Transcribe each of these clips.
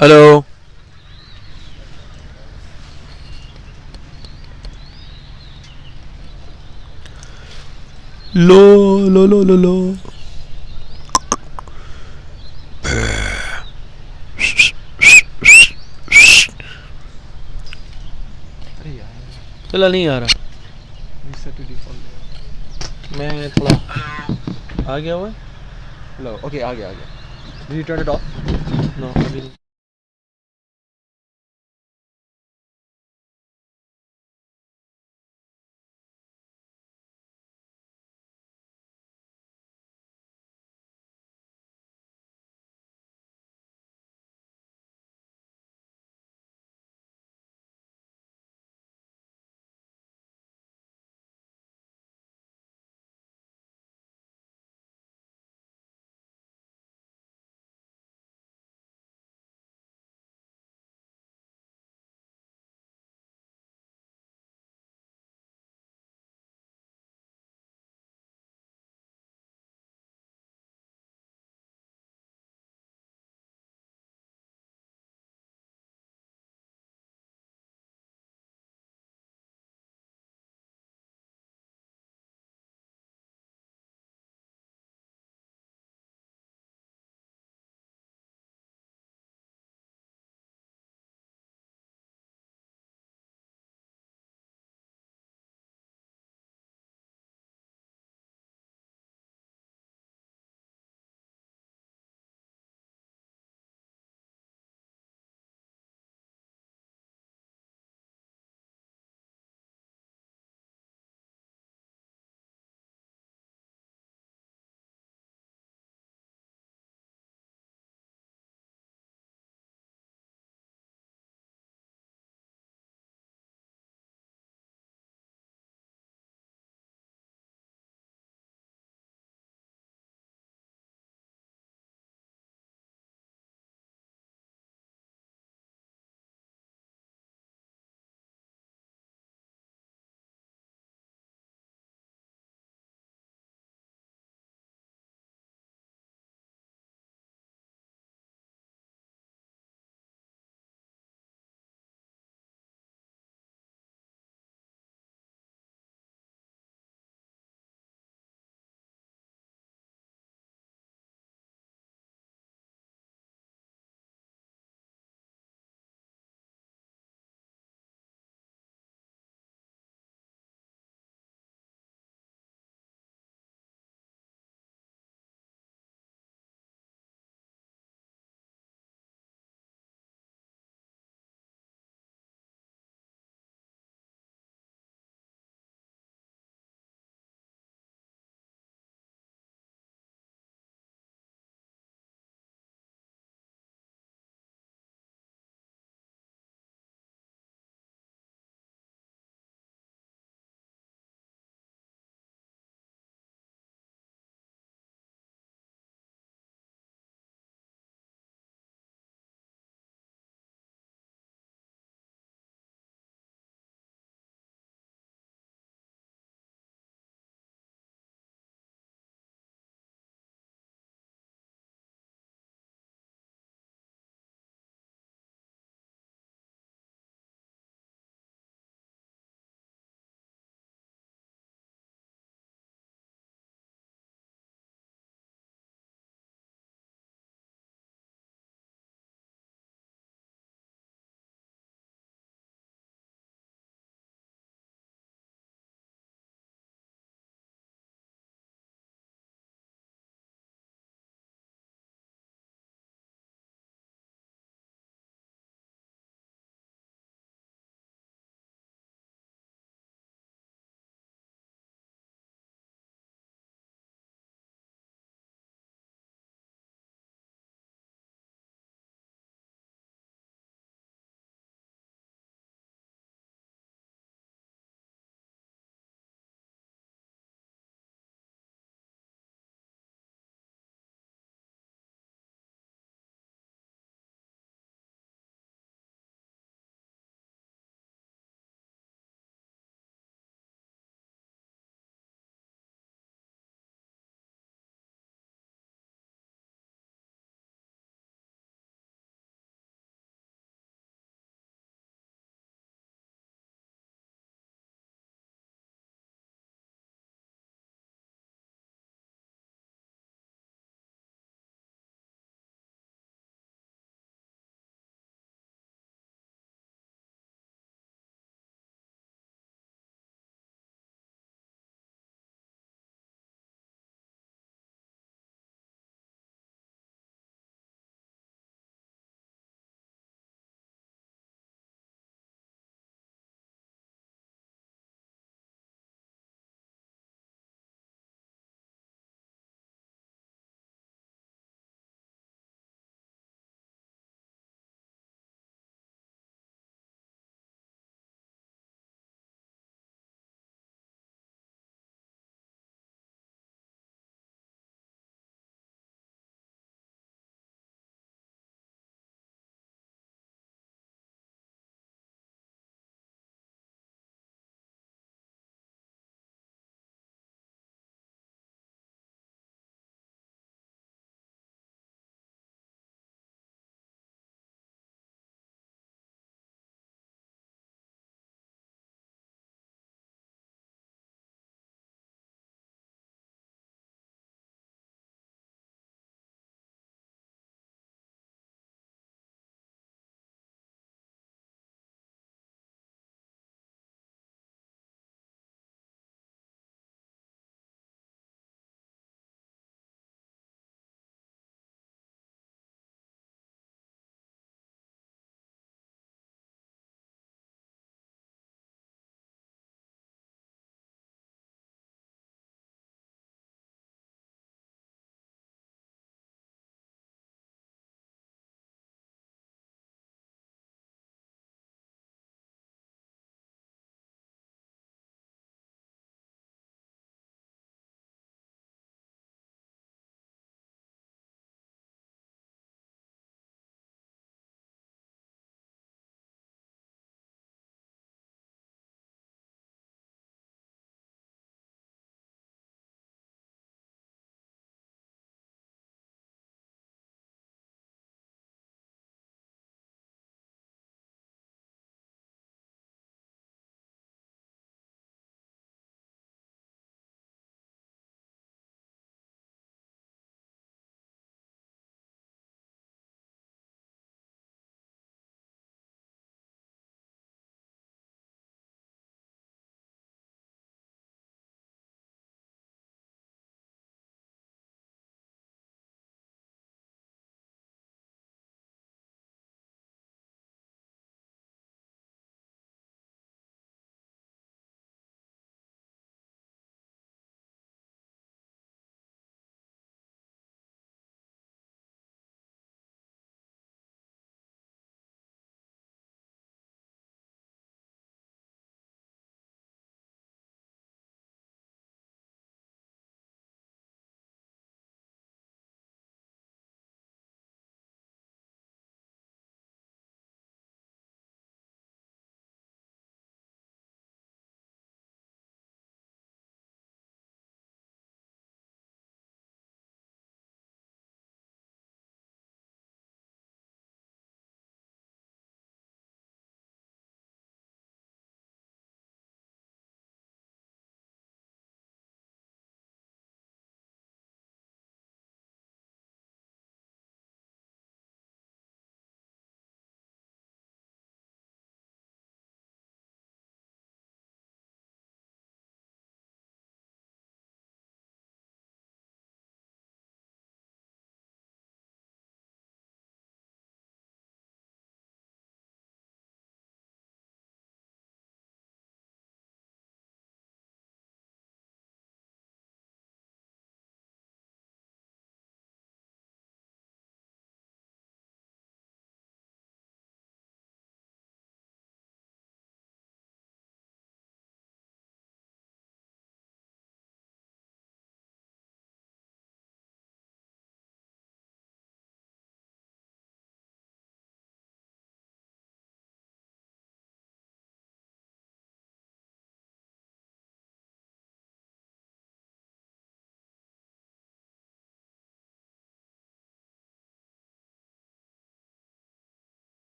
Hello. लो लो लो लो लो। अरे यार चला नहीं आ रहा। Reset to default. मैं थोड़ा आ गया हुआ है। हेलो ओके आ गया did you turn it off? No अभी नहीं।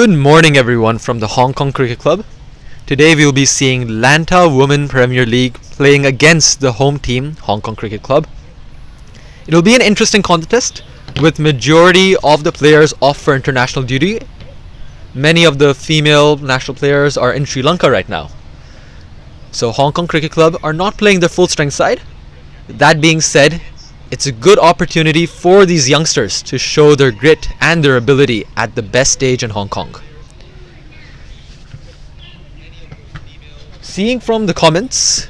Good morning everyone from the Hong Kong Cricket Club. Today we will be seeing Lantau Women Premier League playing against the home team, Hong Kong Cricket Club. It will be an interesting contest with majority of the players off for international duty. Many of the female national players are in Sri Lanka right now. So Hong Kong Cricket Club are not playing their full strength side. That being said, it's a good opportunity for these youngsters to show their grit and their ability at the best stage in Hong Kong. Seeing from the comments,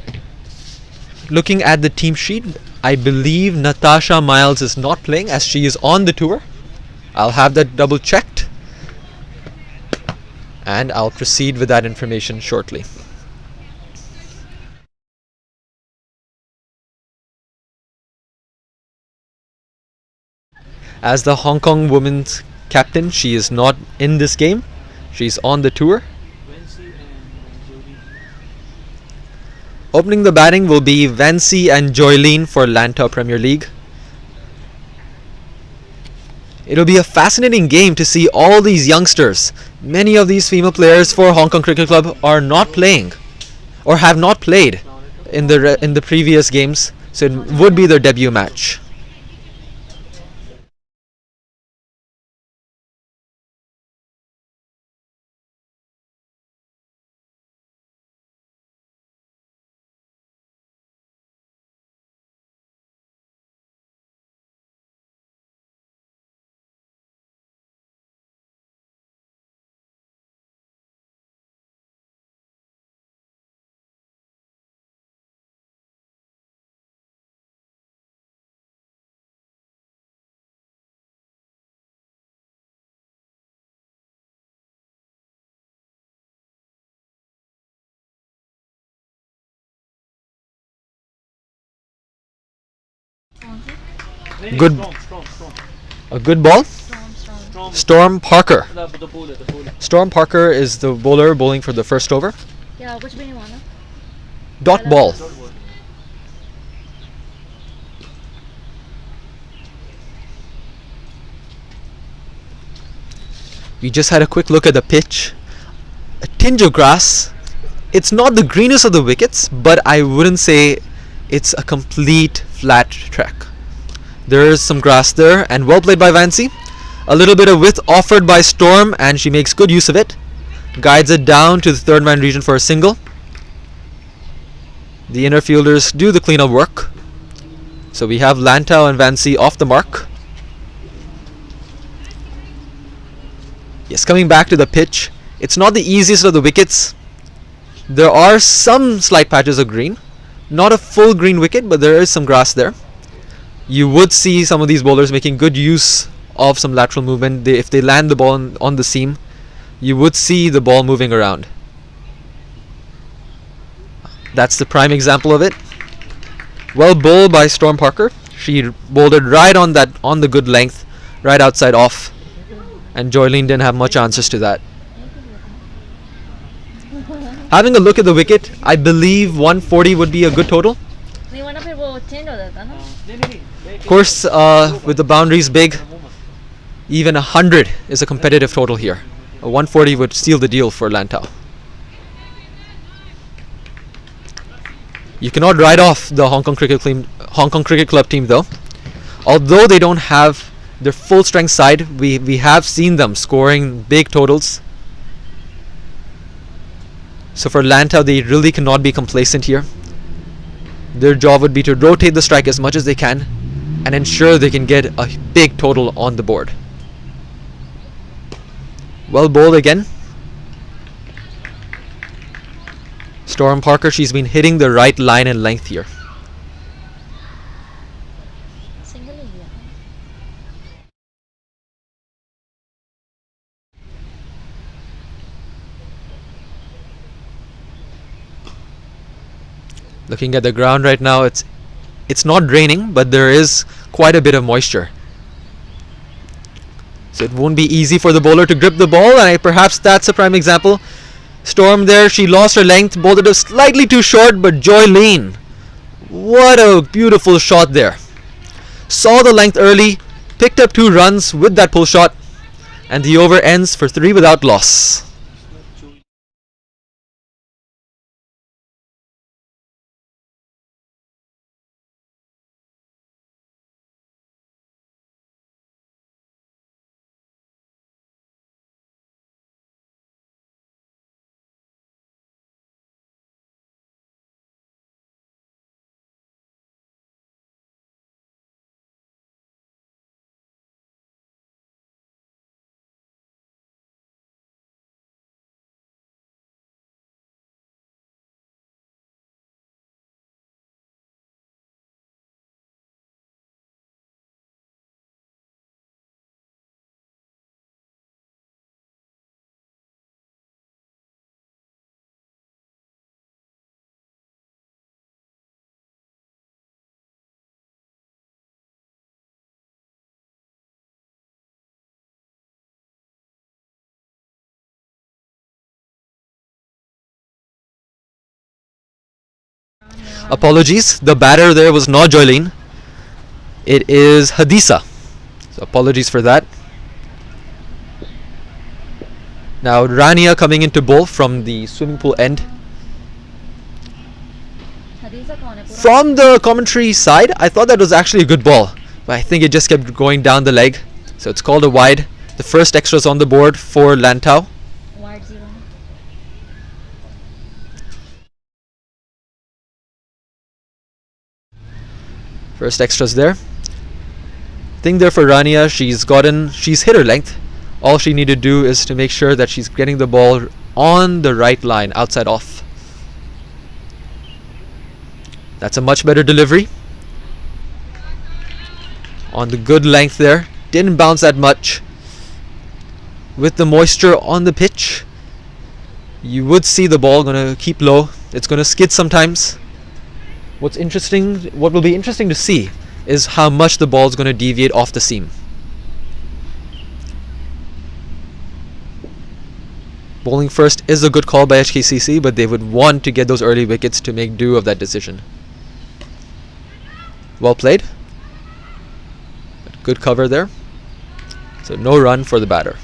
looking at the team sheet, I believe Natasha Miles is not playing as she is on the tour. I'll have that double checked and I'll proceed with that information shortly. As the Hong Kong women's captain, she is not in this game. She's on the tour. Opening the batting will be Vancy and Joylene for Lantau Premier League. It'll be a fascinating game to see all these youngsters. Many of these female players for Hong Kong Cricket Club are not playing or have not played in the previous games, so it would be their debut match. A good ball. Storm Parker. Storm Parker is the bowler bowling for the first over. Yeah, which one you want? Dot ball. We just had a quick look at the pitch. A tinge of grass. It's not the greenest of the wickets, but I wouldn't say it's a complete flat track. There is some grass there, and well played by Vancy. A little bit of width offered by Storm, and she makes good use of it. Guides it down to the third man region for a single. The inner fielders do the cleanup work. So we have Lantau and Vancy off the mark. Yes, coming back to the pitch, it's not the easiest of the wickets. There are some slight patches of green. Not a full green wicket, but there is some grass there. You would see some of these bowlers making good use of some lateral movement. If they land the ball on the seam, you would see the ball moving around. That's the prime example of it. Well bowled by Storm Parker. She bowled it right on the good length, right outside off, and Joylene didn't have much answers to that. Having a look at the wicket, I believe 140 would be a good total. Of course, with the boundaries big, even 100 is a competitive total here. A 140 would seal the deal for Lantau. You cannot write off the Hong Kong Cricket Club team though. Although they don't have their full strength side, we have seen them scoring big totals. So for Lantau, they really cannot be complacent here. Their job would be to rotate the strike as much as they can and ensure they can get a big total on the board. Well bowled again. Storm Parker, she's been hitting the right line and length here. Looking at the ground right now, it's not raining, but there is quite a bit of moisture. So it won't be easy for the bowler to grip the ball, and perhaps that's a prime example. Storm there, she lost her length, bowled it slightly too short, but Joylene, what a beautiful shot there. Saw the length early, picked up 2 runs with that pull shot. And the over ends for 3 without loss. Apologies, the batter there was not Joylene. It is Hadisa. So apologies for that. Now Rania coming into bowl from the swimming pool end. From the commentary side, I thought that was actually a good ball, but I think it just kept going down the leg. So it's called a wide. The first extras on the board for Lantau. Wide 0. First extras there. Thing there for Rania, she's hit her length. All she needed to do is to make sure that she's getting the ball on the right line, outside off. That's a much better delivery. On the good length there. Didn't bounce that much. With the moisture on the pitch, you would see the ball gonna keep low. It's gonna skid sometimes. What will be interesting to see is how much the ball is going to deviate off the seam. Bowling first is a good call by HKCC, but they would want to get those early wickets to make do of that decision. Well played. Good cover there. So no run for the batter.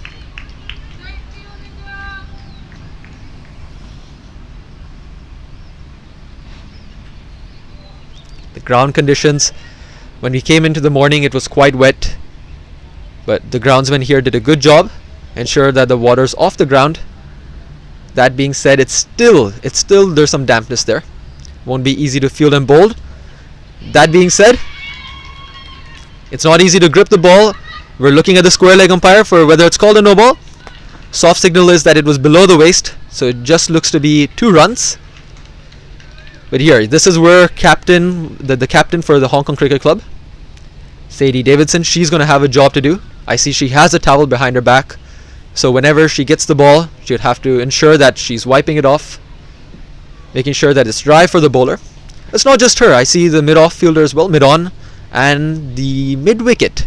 The ground conditions, when we came into the morning, it was quite wet, but the groundsman here did a good job, ensure that the water's off the ground. That being said, it's still there's some dampness there. Won't be easy to field and bowl. That being said, it's not easy to grip the ball. We're looking at the square leg umpire for whether it's called a no ball. Soft signal is that it was below the waist, so it just looks to be 2 runs. But here, this is where the captain for the Hong Kong Cricket Club, Sadie Davidson, she's going to have a job to do. I see she has a towel behind her back. So whenever she gets the ball, she would have to ensure that she's wiping it off, making sure that it's dry for the bowler. It's not just her. I see the mid-off fielder as well, mid-on, and the mid-wicket.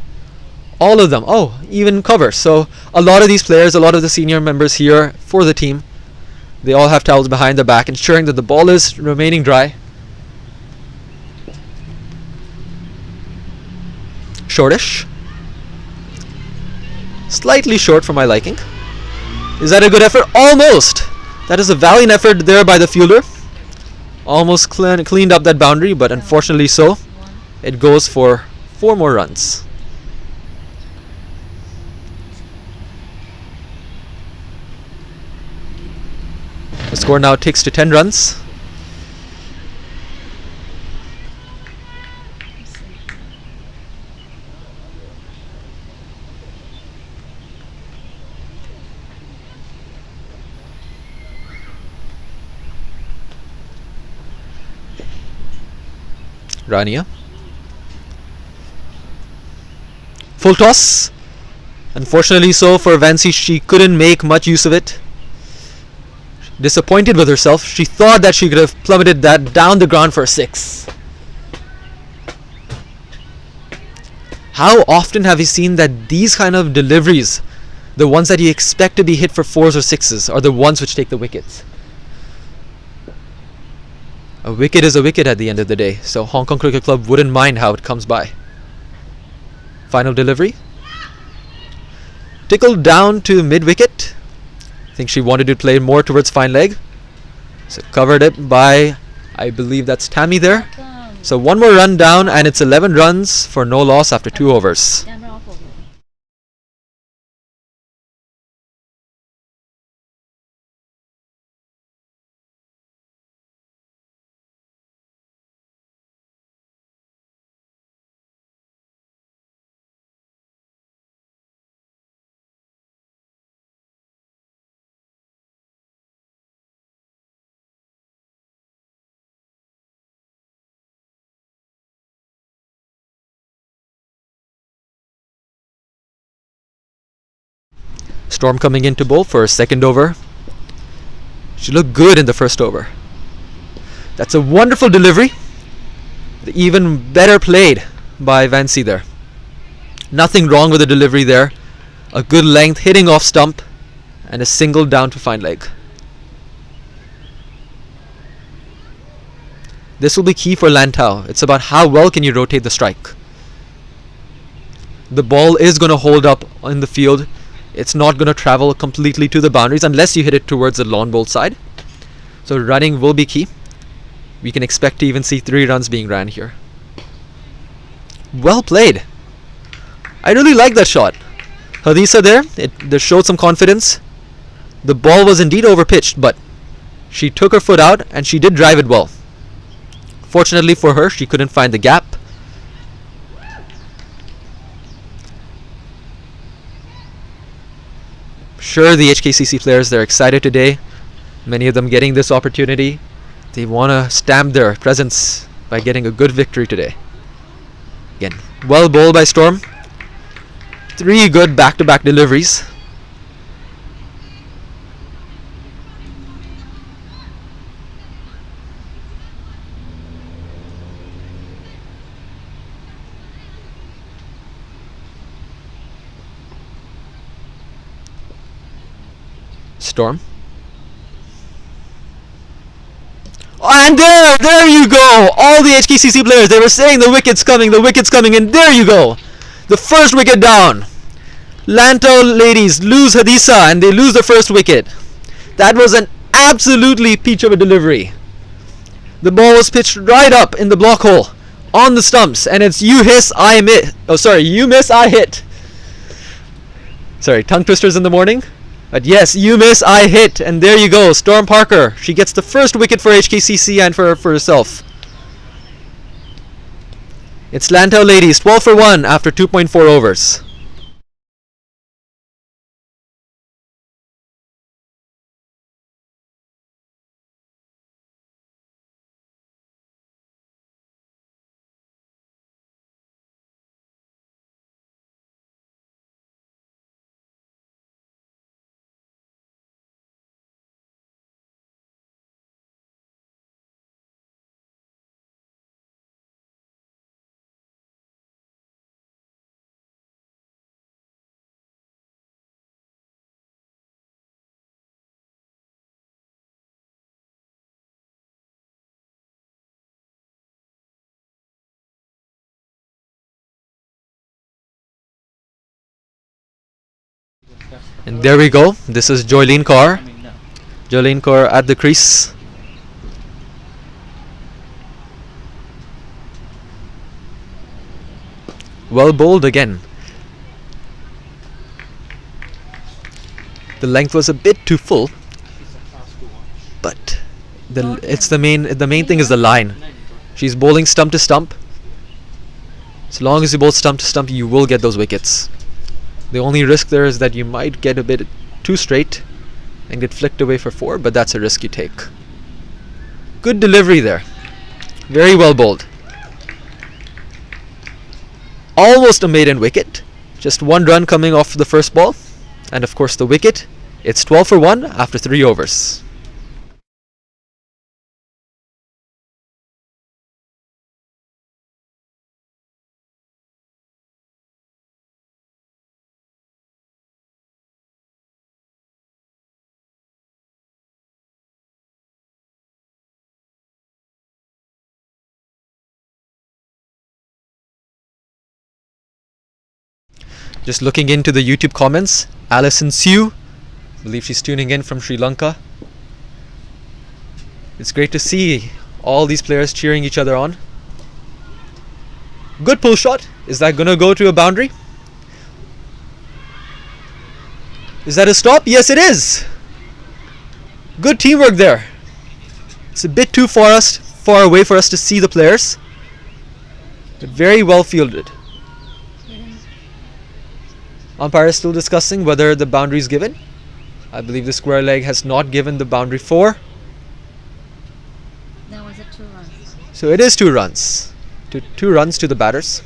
All of them. Oh, even cover. So a lot of these players, a lot of the senior members here for the team, they all have towels behind their back, ensuring that the ball is remaining dry. Shortish. Slightly short for my liking. Is that a good effort? Almost! That is a valiant effort there by the fielder. Almost cleaned up that boundary, but unfortunately so. It goes for 4 more runs. The score now ticks to 10 runs. Rania. Full toss. Unfortunately so for Vancy, she couldn't make much use of it. Disappointed with herself, she thought that she could have plummeted that down the ground for a 6. How often have you seen that these kind of deliveries, the ones that you expect to be hit for 4s or 6s, are the ones which take the wickets? A wicket is a wicket at the end of the day, so Hong Kong Cricket Club wouldn't mind how it comes by. Final delivery. Tickled down to mid-wicket. I think she wanted to play more towards fine leg. So covered it by, I believe that's Tammy there. So one more run down and it's 11 runs for no loss after 2 overs. Storm coming in to bowl for a second over. She looked good in the first over. That's a wonderful delivery. Even better played by Vancy there. Nothing wrong with the delivery there. A good length, hitting off stump, and a single down to fine leg. This will be key for Lantau. It's about how well can you rotate the strike. The ball is going to hold up in the field. It's not going to travel completely to the boundaries unless you hit it towards the lawn bowl side. So running will be key. We can expect to even see 3 runs being ran here. Well played. I really like that shot. Hadisa there, it showed some confidence. The ball was indeed overpitched, but she took her foot out and she did drive it well. Fortunately for her, she couldn't find the gap. Sure, the HKCC players, they're excited today. Many of them getting this opportunity. They want to stamp their presence by getting a good victory today. Again, well bowled by Storm. 3 good back-to-back deliveries. Storm. And there you go. All the HKCC players, they were saying the wicket's coming, and there you go. The first wicket down. Lantau ladies lose Hadisa and they lose the first wicket. That was an absolutely peach of a delivery. The ball was pitched right up in the block hole on the stumps, and it's you hiss, I miss. Oh, sorry, you miss, I hit. Sorry, tongue twisters in the morning. But yes, you miss, I hit, and there you go. Storm Parker, she gets the first wicket for HKCC and for herself. It's Lantau ladies, 12 for 1 after 2.4 overs. And there we go. This is Joylene Kaur. Joylene Kaur at the crease. Well bowled again. The length was a bit too full, but the main thing is the line. She's bowling stump to stump. As long as you bowl stump to stump, you will get those wickets. The only risk there is that you might get a bit too straight and get flicked away for 4, but that's a risk you take. Good delivery there. Very well bowled. Almost a maiden wicket. Just 1 run coming off the first ball. And of course the wicket. It's 12 for 1 after 3 overs. Just looking into the YouTube comments, Alison Sue, I believe she's tuning in from Sri Lanka. It's great to see all these players cheering each other on. Good pull shot. Is that gonna go to a boundary? Is that a stop? Yes, it is. Good teamwork there. It's a bit too far away for us to see the players, but very well fielded. Umpire is still discussing whether the boundary is given. I believe the square leg has not given the boundary 4. That was 2 runs. So it is 2 runs. 2 runs to the batters.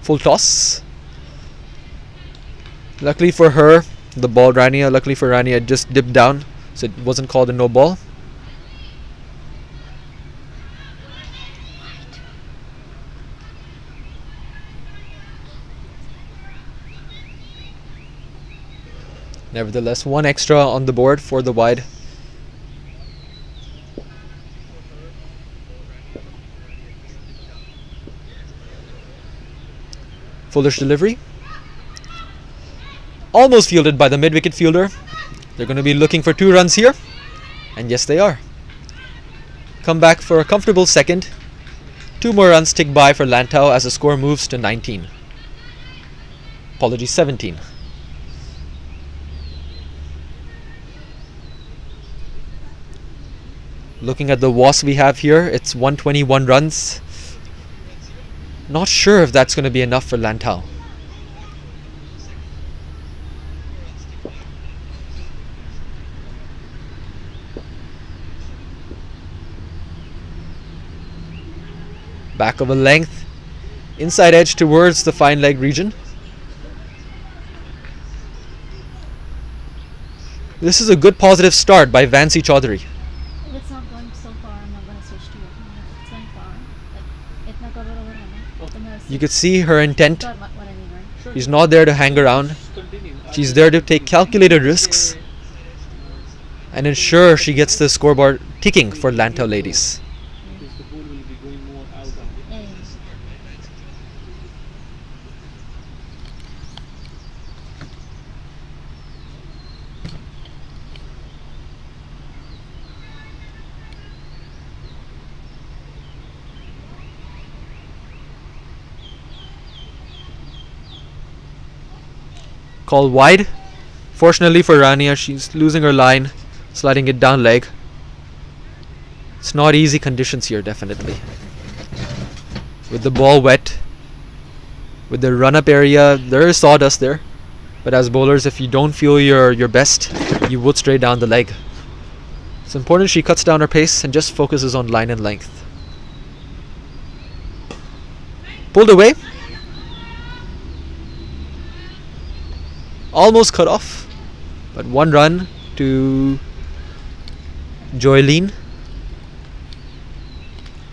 Full toss. Luckily for her, the ball luckily for Rania, it just dipped down, so it wasn't called a no ball. Nevertheless, 1 extra on the board for the wide. Foolish delivery. Almost fielded by the mid-wicket fielder. They're going to be looking for 2 runs here. And yes, they are. Come back for a comfortable second. 2 more runs tick by for Lantau as the score moves to 19. Apologies, 17. Looking at the WAS we have here, it's 121 runs. Not sure if that's going to be enough for Lantau. Back of a length, inside edge towards the fine leg region. This is a good positive start by Vansi Chaudhary. If it's not going so far, I'm not going to switch to it. If it's going far, like, itna cover over hai na. You could see her intent. What I mean, right? She's not there to hang around. She's there to take calculated risks and ensure she gets the scoreboard ticking for Lantau ladies. Yeah, yeah. Call wide. Fortunately for Rania, she's losing her line, sliding it down leg. It's not easy conditions here, definitely. With the ball wet, with the run-up area, there is sawdust there. But as bowlers, if you don't feel your best, you would stray down the leg. It's important she cuts down her pace and just focuses on line and length. Pulled away. Almost cut off, but 1 run to Joylene.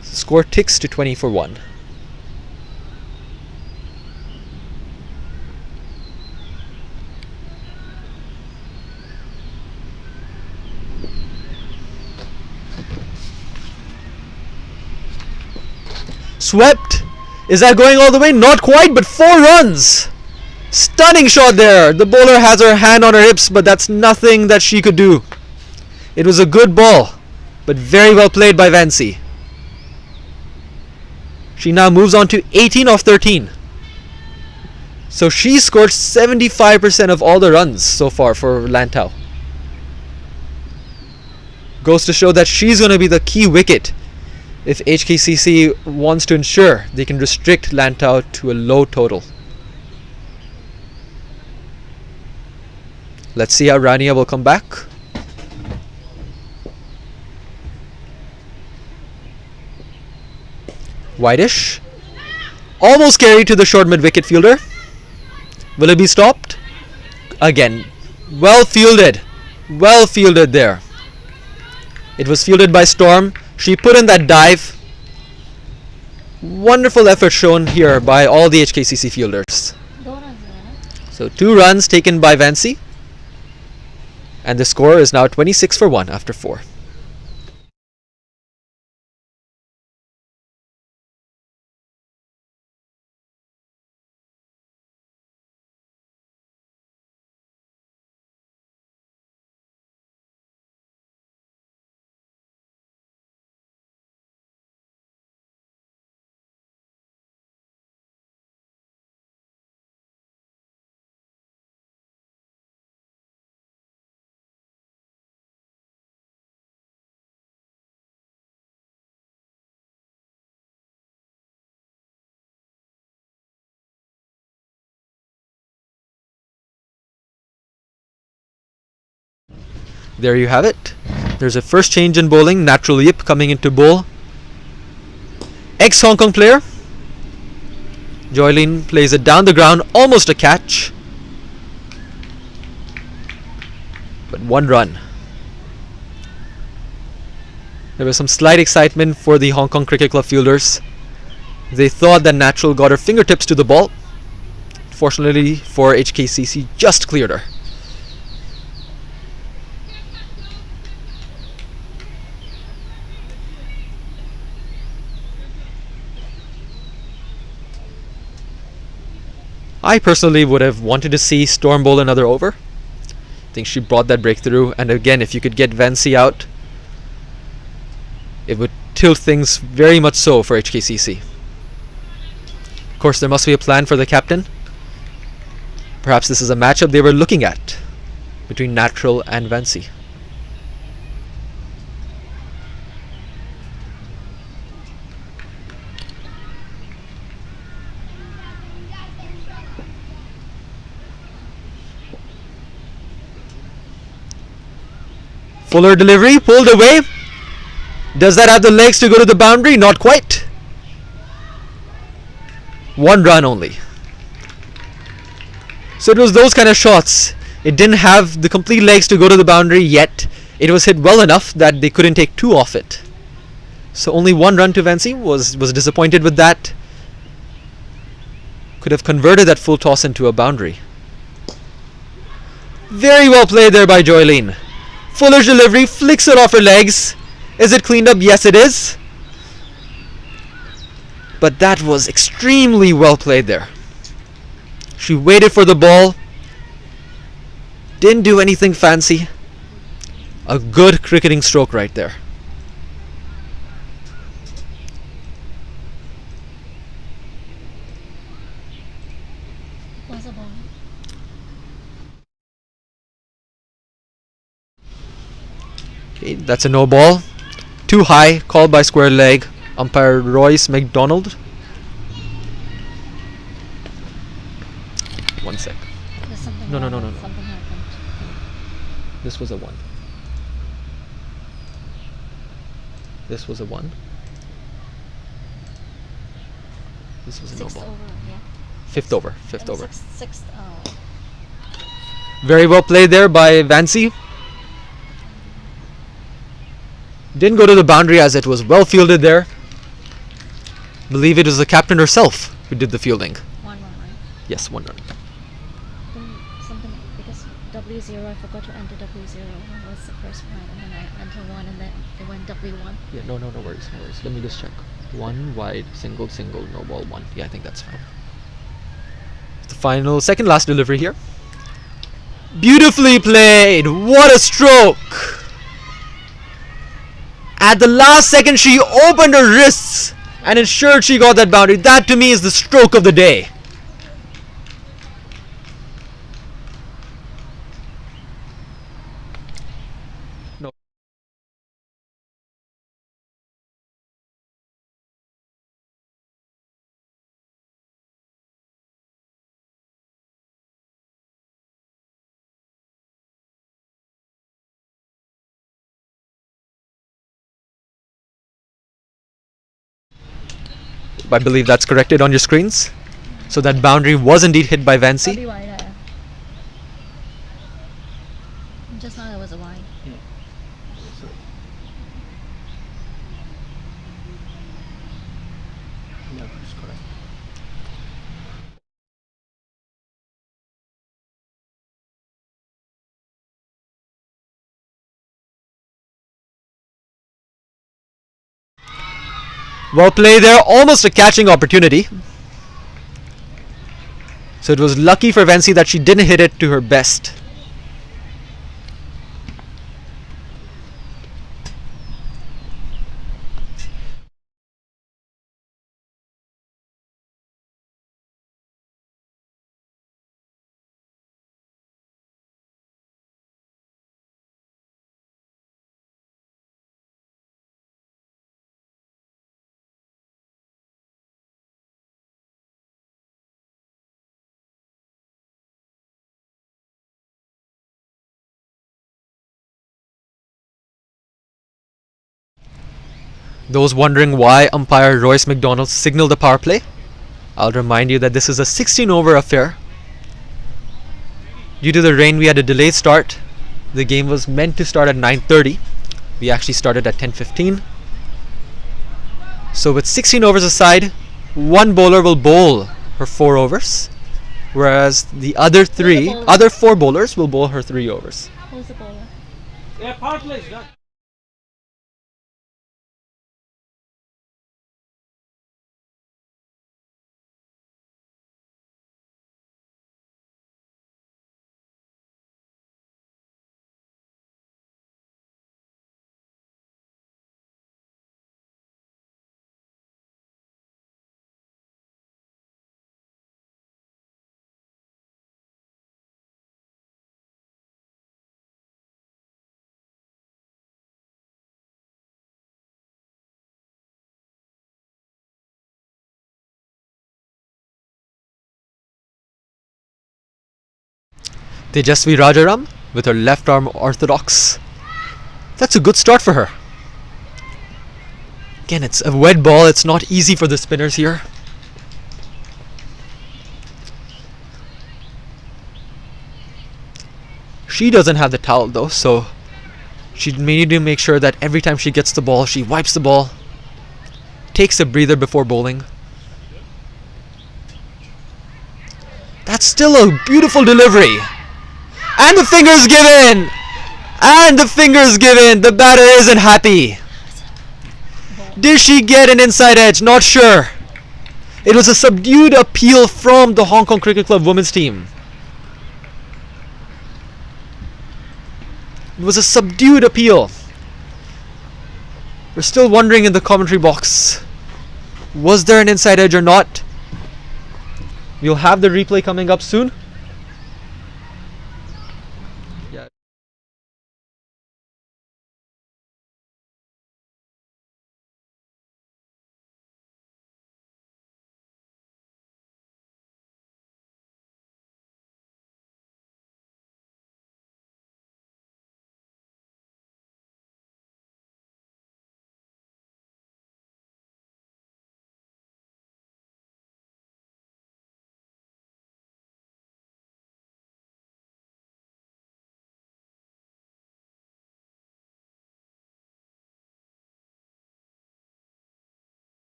Score ticks to 20 for 1. Swept. Is that going all the way? Not quite, but 4 runs. Stunning shot there. The bowler has her hand on her hips, but that's nothing that she could do. It was a good ball, but very well played by Vansi. She now moves on to 18 of 13. So she scored 75% of all the runs so far for Lantau. Goes to show that she's going to be the key wicket if HKCC wants to ensure they can restrict Lantau to a low total. Let's see how Rania will come back. Wideish. Almost carried to the short mid-wicket fielder. Will it be stopped? Again, well fielded. Well fielded there. It was fielded by Storm. She put in that dive. Wonderful effort shown here by all the HKCC fielders. So 2 runs taken by Vancy. And the score is now 26 for 1 after 4. There you have it. There's a first change in bowling. Natural Yip coming into bowl. Ex-Hong Kong player. Joylene plays it down the ground. Almost a catch. But 1 run. There was some slight excitement for the Hong Kong Cricket Club fielders. They thought that Natural got her fingertips to the ball. Fortunately for HKCC, just cleared her. I personally would have wanted to see Storm bowl another over. I think she brought that breakthrough, and again, if you could get Vancy out, it would tilt things very much so for HKCC. Of course, there must be a plan for the captain. Perhaps this is a matchup they were looking at between Natural and Vancy. Fuller delivery, pulled away. Does that have the legs to go to the boundary? Not quite. 1 run only. So it was those kind of shots. It didn't have the complete legs to go to the boundary, yet it was hit well enough that they couldn't take 2 off it. So only 1 run to Vancy. Was disappointed with that. Could have converted that full toss into a boundary. Very well played there by Joylene. Fuller's delivery, flicks it off her legs. Is it cleaned up? Yes, it is. But that was extremely well played there. She waited for the ball. Didn't do anything fancy. A good cricketing stroke right there. Was a ball. Okay, that's a no ball. Too high, called by square leg. Umpire Royce McDonald. 1 sec. There's something No. Something happened. This was a 1. This was a 1. This was a no 6th ball. over, yeah. 5th over. 5th over. Sixth, Very well played there by Vancy. Didn't go to the boundary as it was well fielded there. Believe it was the captain herself who did the fielding. 1 run, right? Yes, 1 run. Something, because W0, I forgot to enter W0. Was the first one, and then I entered 1, and then it went W1. Yeah, no worries. Let me just check. 1 wide, single, no ball, 1. Yeah, I think that's fine. The final, second last delivery here. Beautifully played! What a stroke! At the last second, she opened her wrists and ensured she got that boundary. That to me is the stroke of the day. I believe that's corrected on your screens. So that boundary was indeed hit by Vancy. W wide, just now it was a wide. Well played there, almost a catching opportunity. So it was lucky for Vency that she didn't hit it to her best. Those wondering why umpire Royce McDonald signaled the power play, I'll remind you that this is a 16-over affair. Due to the rain, we had a delayed start. The game was meant to start at 9:30. We actually started at 10:15. So with 16 overs aside, one bowler will bowl her 4 overs, whereas the other four bowlers will bowl her 3 overs. Who's the bowler? Yeah, power play is done. Tejasvi Rajaram with her left arm orthodox. That's a good start for her. Again, it's a wet ball. It's not easy for the spinners here. She doesn't have the towel though, so she may need to make sure that every time she gets the ball, she wipes the ball, takes a breather before bowling. That's still a beautiful delivery. And the finger's given! And the finger's given! The batter isn't happy. Did she get an inside edge? Not sure. It was a subdued appeal from the Hong Kong Cricket Club women's team. It was a subdued appeal. We're still wondering in the commentary box, was there an inside edge or not? We'll have the replay coming up soon. Yeah.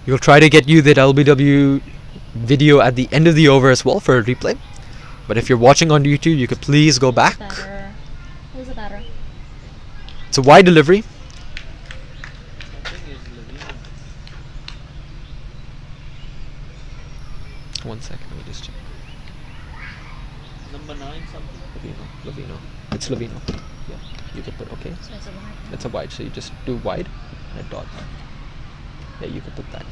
We'll try to get you that LBW video at the end of the over as well for a replay. But if you're watching on YouTube, you could please go back. Who's the batter? It's a wide delivery. One second, let me just check. Number 9 something. Lavino. It's Lavino. Yeah, you could put okay. So it's a wide. It's a wide, so you just do wide and dot. Yeah, you could put that.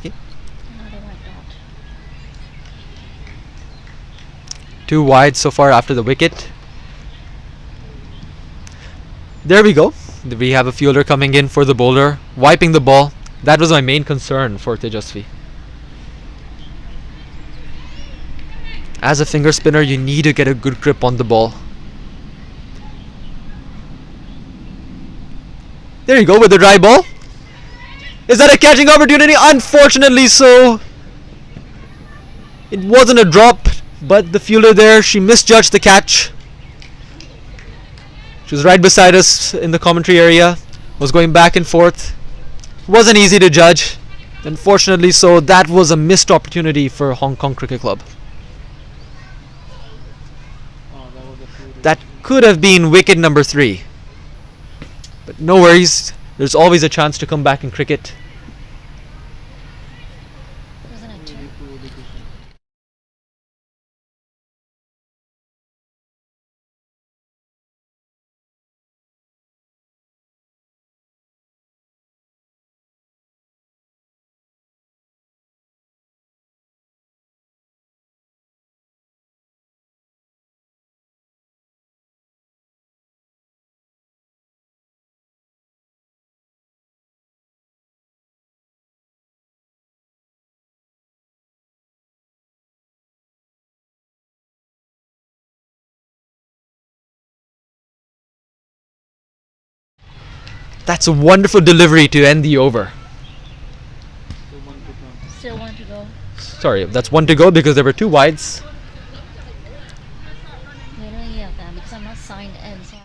Okay. Another white dot. 2 wide so far after the wicket. There we go. We have a fielder coming in for the bowler, wiping the ball. That was my main concern for Tejasvi. As a finger spinner, you need to get a good grip on the ball. There you go with the dry ball. Is that a catching opportunity? Unfortunately so. It wasn't a drop, but the fielder there, she misjudged the catch. She was right beside us in the commentary area, was going back and forth. Wasn't easy to judge. Unfortunately so, that was a missed opportunity for Hong Kong Cricket Club. That could have been wicket number 3. But no worries, there's always a chance to come back in cricket. Wasn't it 2? That's a wonderful delivery to end the over. Still 1 to go. Sorry, that's 1 to go because there were 2 wides. You know, yeah, that because I'm not signed in, so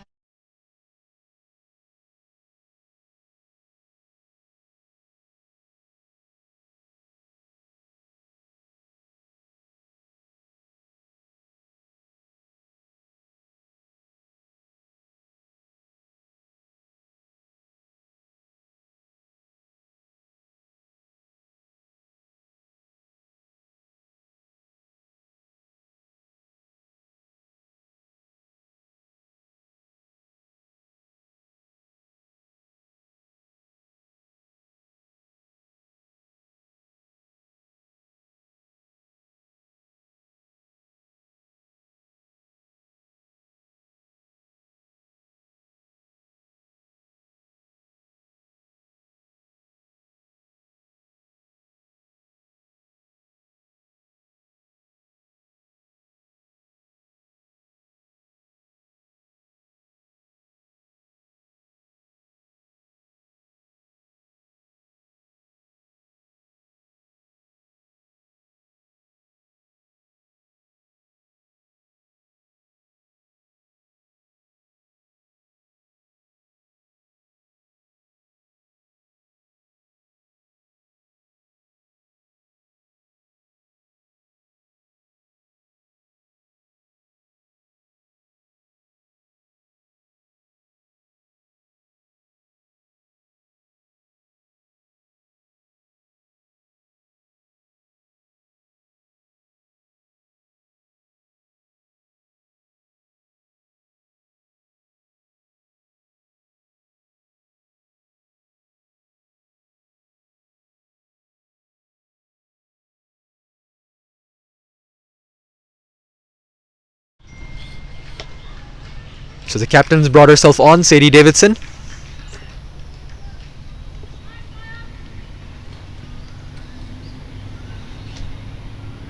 So the captain's brought herself on, Sadie Davidson.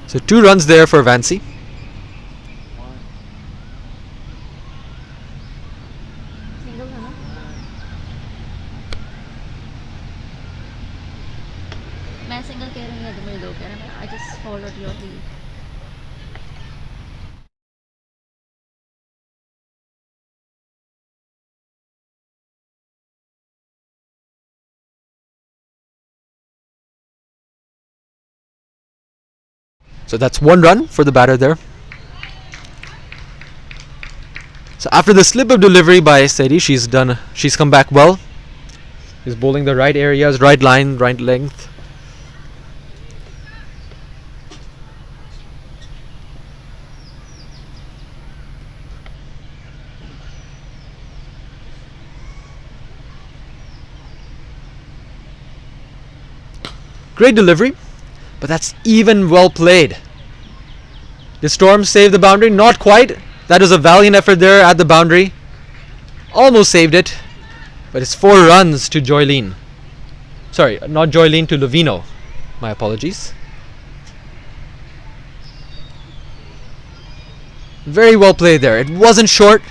So 2 runs there for Vancy. single run. मैं single कह रही हूँ या तुम ये 2 कह रहे हैं. I just followed your lead. So that's 1 run for the batter there. So after the slip of delivery by Sadie, she's come back well. She's bowling the right areas, right line, right length. Great delivery, but that's even well played. The Storm saved the boundary, not quite. That was a valiant effort there at the boundary. Almost saved it, but it's 4 runs to Joylene. Sorry, not Joylene, to Lovino. My apologies. Very well played there. It wasn't short.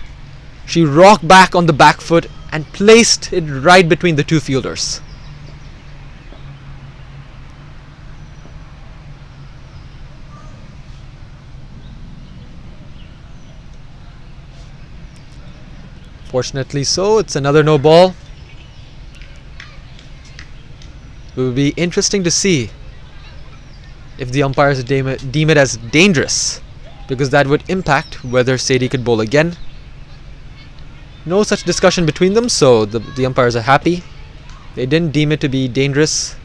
She rocked back on the back foot and placed it right between the 2 fielders. Unfortunately so, it's another no ball. It will be interesting to see if the umpires deem it as dangerous, because that would impact whether Sadie could bowl again. No such discussion between them, so the umpires are happy. They didn't deem it to be dangerous,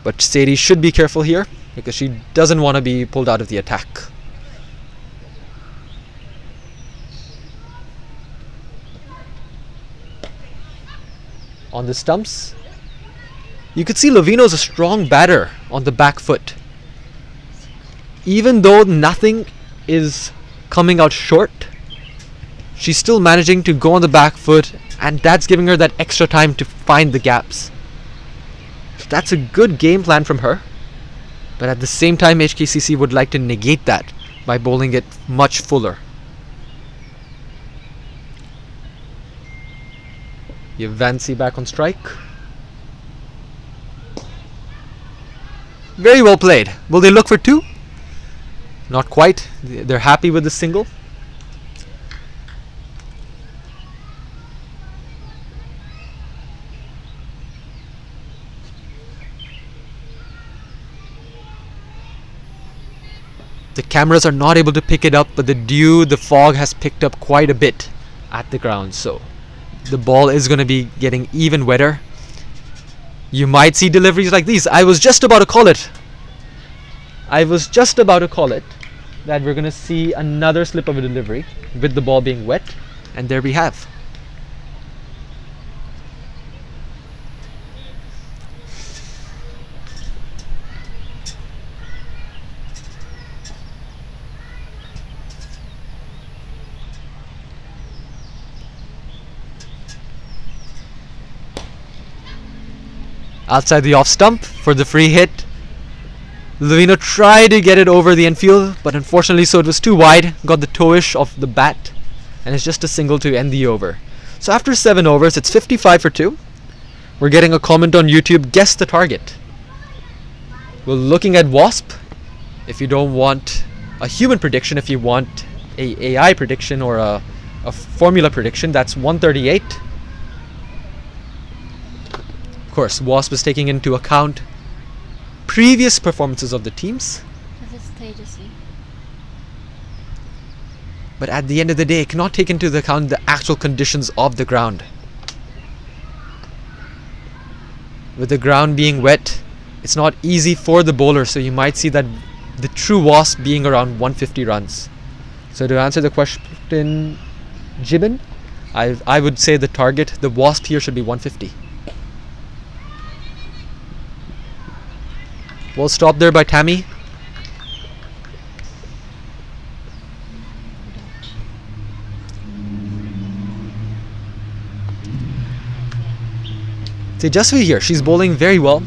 but Sadie should be careful here because she doesn't want to be pulled out of the attack. On the stumps, you could see Lovino's a strong batter on the back foot. Even though nothing is coming out short, she's still managing to go on the back foot, and that's giving her that extra time to find the gaps. So that's a good game plan from her, but at the same time HKCC would like to negate that by bowling it much fuller. You have Vancy back on strike. Very well played. Will they look for two? Not quite. They're happy with the single. The cameras are not able to pick it up, but the fog has picked up quite a bit at the ground, so the ball is going to be getting even wetter. You might see deliveries like these. I was just about to call it. That we're going to see another slip of a delivery with the ball being wet, and there we have. Outside the off stump for the free hit. Lovino tried to get it over the infield, but unfortunately so it was too wide. Got the toe-ish of the bat, and it's just a single to end the over. So after 7 overs, it's 55 for 2. We're getting a comment on YouTube, guess the target. We're looking at Wasp. If you don't want a human prediction, if you want a AI prediction or a formula prediction, that's 138. Of course, Wasp is taking into account previous performances of the teams. This is Tejas-y. But at the end of the day, it cannot take into account the actual conditions of the ground. With the ground being wet, it's not easy for the bowler, so you might see that the true Wasp being around 150 runs. So to answer the question, Jibin, I would say the target, the Wasp here should be 150. Well stopped there by Tammy. Tejasvi here, she's bowling very well.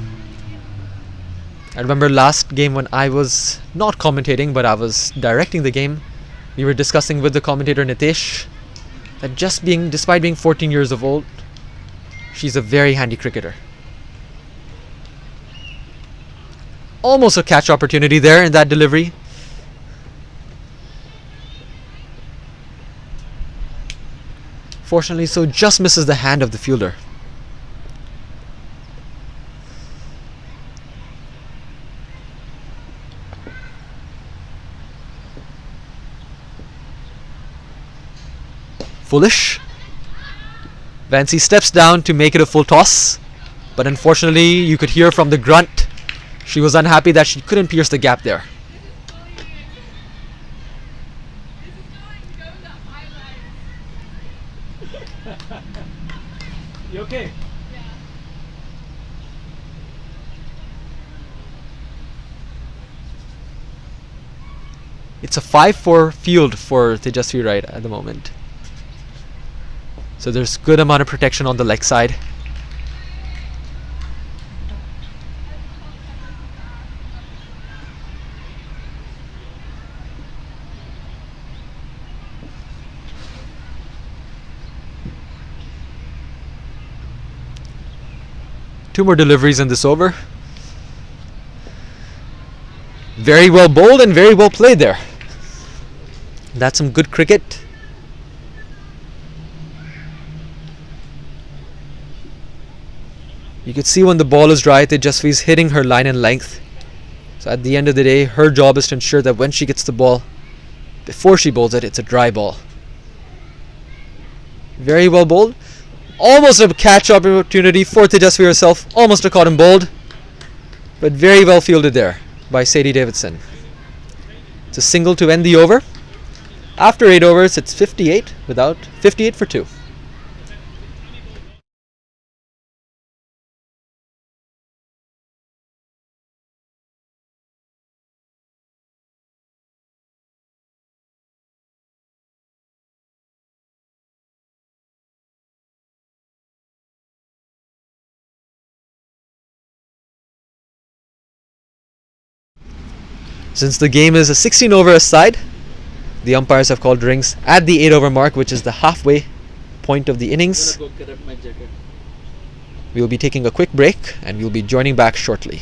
I remember last game when I was not commentating, but I was directing the game. We were discussing with the commentator Nitesh that despite being 14 years of old, she's a very handy cricketer. Almost a catch opportunity there in that delivery. Fortunately, so just misses the hand of the fielder. Foolish. Vancy steps down to make it a full toss, but unfortunately you could hear from the grunt she was unhappy that she couldn't pierce the gap there. You okay? It's a 5-4 field for Tejasvi right at the moment. So there's good amount of protection on the leg side. Two more deliveries in this over. Very well bowled and very well played there. That's some good cricket. You could see when the ball is dry, Tejasvi's hitting her line and length. So at the end of the day, her job is to ensure that when she gets the ball, before she bowls it, it's a dry ball. Very well bowled. Almost a catch opportunity for Tejasvi herself. Almost a caught and bowled. But very well fielded there by Sadie Davidson. It's a single to end the over. After 8 overs, it's 58 for 2. Since the game is a 16 over aside, the umpires have called rings at the 8 over mark, which is the halfway point of the innings. We will be taking a quick break and we will be joining back shortly.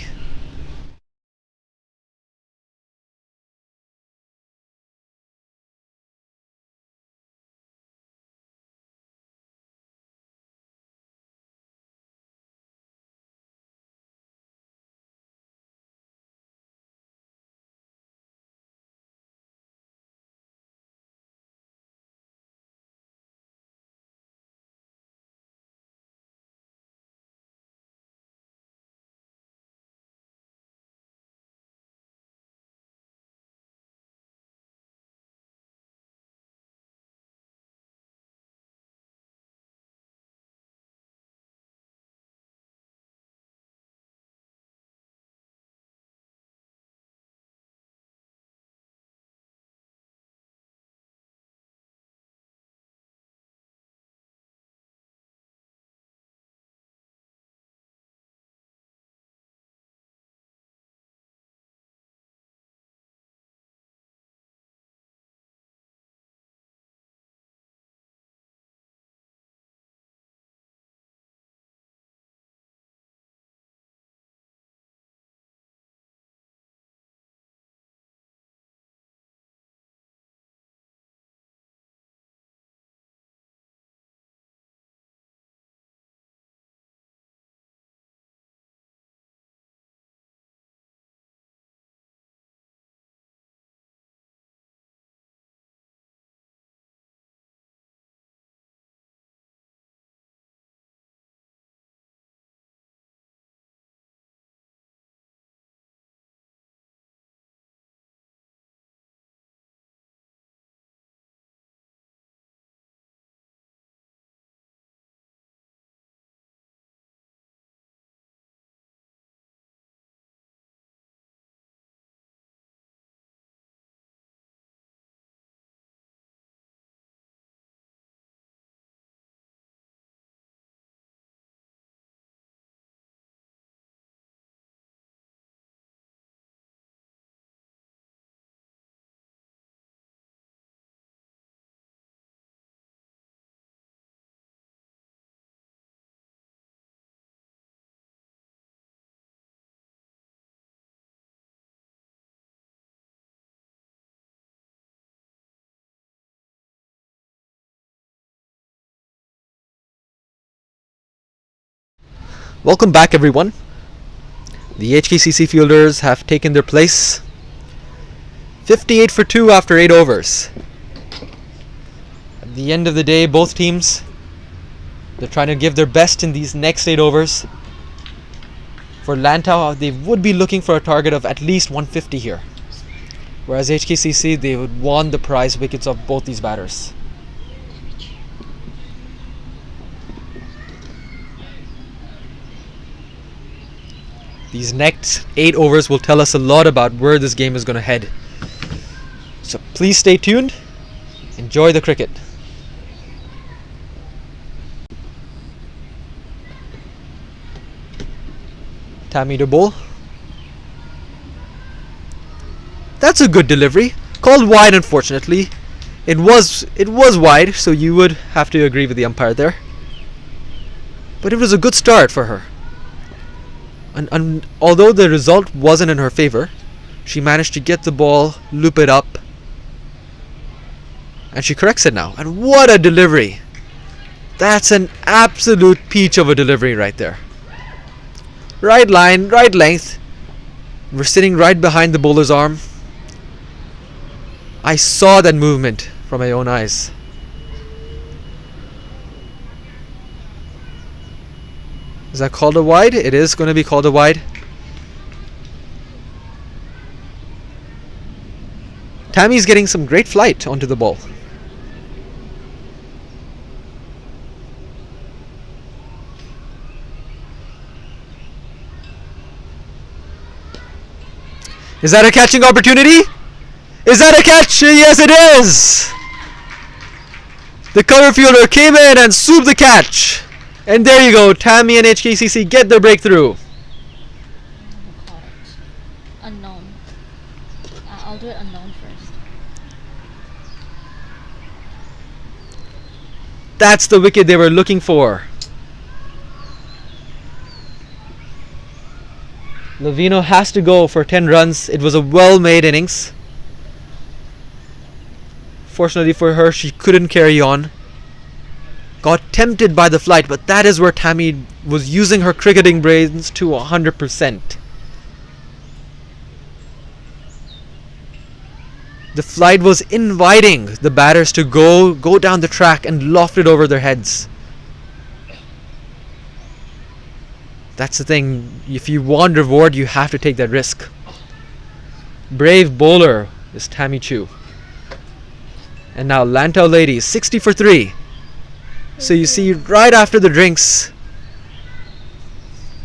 Welcome back, everyone. The HKCC fielders have taken their place. 58 for 2 after 8 overs. At the end of the day, both teams, they're trying to give their best in these next 8 overs. For Lantau, they would be looking for a target of at least 150 here. Whereas HKCC, they would want the prize wickets of both these batters. These next 8 overs will tell us a lot about where this game is going to head. So please stay tuned. Enjoy the cricket. Tammy to bowl. That's a good delivery. Called wide, unfortunately. It was wide, so you would have to agree with the umpire there. But it was a good start for her. And although the result wasn't in her favor, she managed to get the ball, loop it up, and she corrects it now. And what a delivery! That's an absolute peach of a delivery right there. Right line, right length. We're sitting right behind the bowler's arm. I saw that movement from my own eyes. Is that called a wide? It is going to be called a wide. Tammy's getting some great flight onto the ball. Is that a catching opportunity? Is that a catch? Yes, it is! The cover fielder came in and swooped the catch. And there you go. Tammy and HKCC get their breakthrough. Who caught it? Unknown. I'll do it unknown first. That's the wicket they were looking for. Lavino has to go for 10 runs. It was a well-made innings. Fortunately for her, she couldn't carry on. Got tempted by the flight, but that is where Tammy was using her cricketing brains to 100%. The flight was inviting the batters to go down the track and loft it over their heads. That's the thing. If you want reward, you have to take that risk. Brave bowler is Tammy Chu. And now Lantau ladies, 60 for 3. So you see, right after the drinks,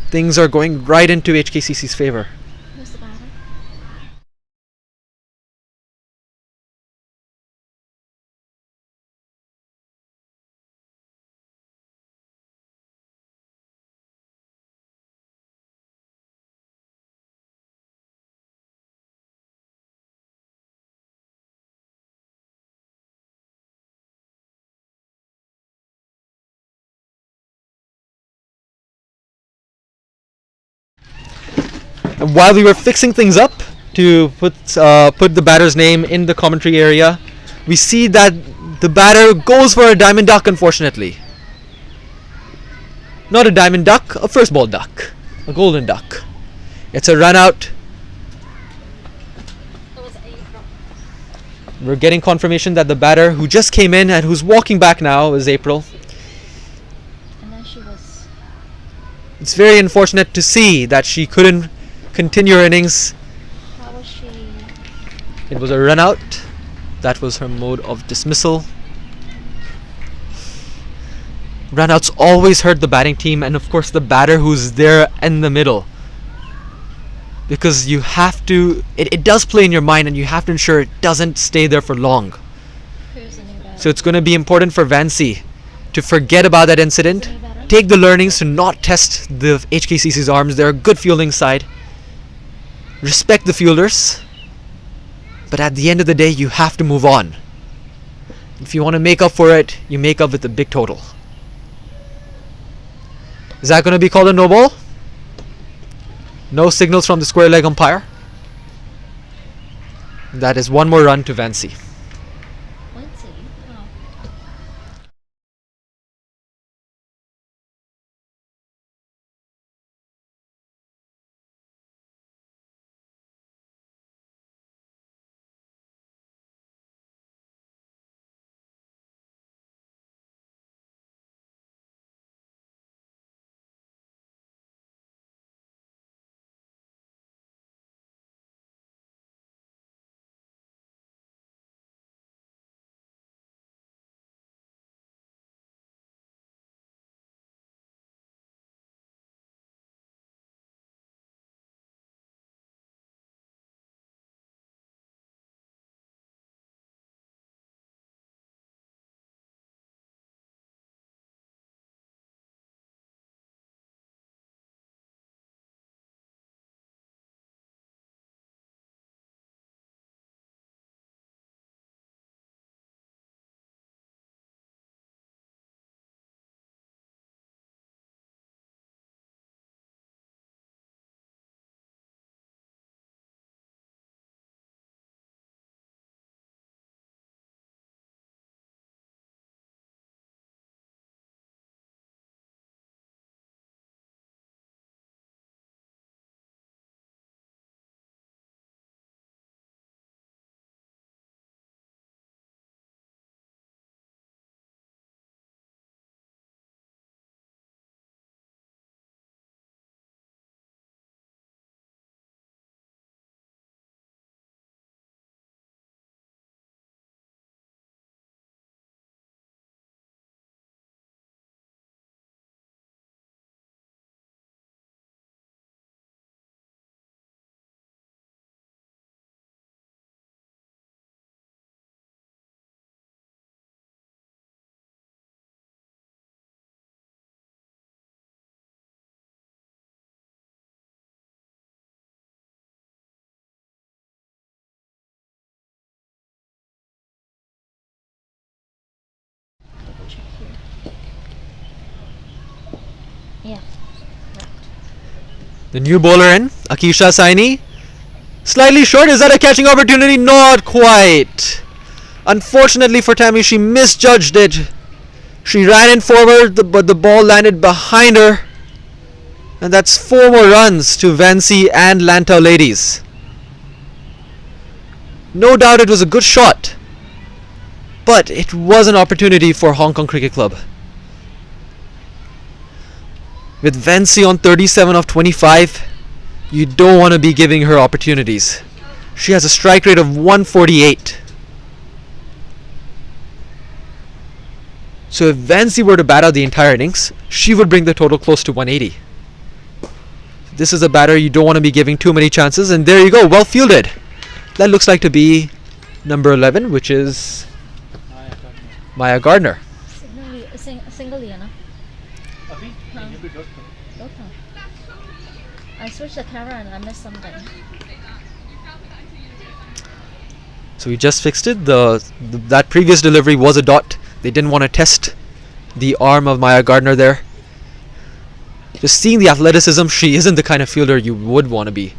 things are going right into HKCC's favor. Who's the batter? And while we were fixing things up to put the batter's name in the commentary area, we see that the batter goes for a diamond duck, unfortunately. Not a diamond duck, a first ball duck. A golden duck. It's a run out. It was April. We're getting confirmation that the batter who just came in and who's walking back now is April. And then she was. It's very unfortunate to see that she couldn't continue her innings. How was she? It was a run out. That was her mode of dismissal. Runouts always hurt the batting team, and of course the batter who's there in the middle. Because you have to, it does play in your mind, and you have to ensure it doesn't stay there for long. Who's the new batter? So it's going to be important for Vancy to forget about that incident, Who's the new batter? take the learnings to not test the HKCC's arms. They're a good fielding side. Respect the fielders. But at the end of the day, you have to move on. If you want to make up for it, you make up with a big total. Is that going to be called a no ball? No signals from the square leg umpire. That is one more run to Vancy. The new bowler in, Akisha Saini. Slightly short. Is that a catching opportunity? Not quite. Unfortunately for Tammy, she misjudged it. She ran in forward, but the ball landed behind her. And that's 4 more runs to Vancy and Lantau ladies. No doubt it was a good shot, but it was an opportunity for Hong Kong Cricket Club. With Vancy on 37 of 25, you don't want to be giving her opportunities. She has a strike rate of 148. So if Vancy were to bat out the entire innings, she would bring the total close to 180. This is a batter you don't want to be giving too many chances, and there you go, well fielded. That looks like to be number 11, which is Maya Gardner. Single ya na? I switched the camera and I missed something. So we just fixed it. That previous delivery was a dot. They didn't want to test the arm of Maya Gardner there. Just seeing the athleticism, she isn't the kind of fielder you would want to be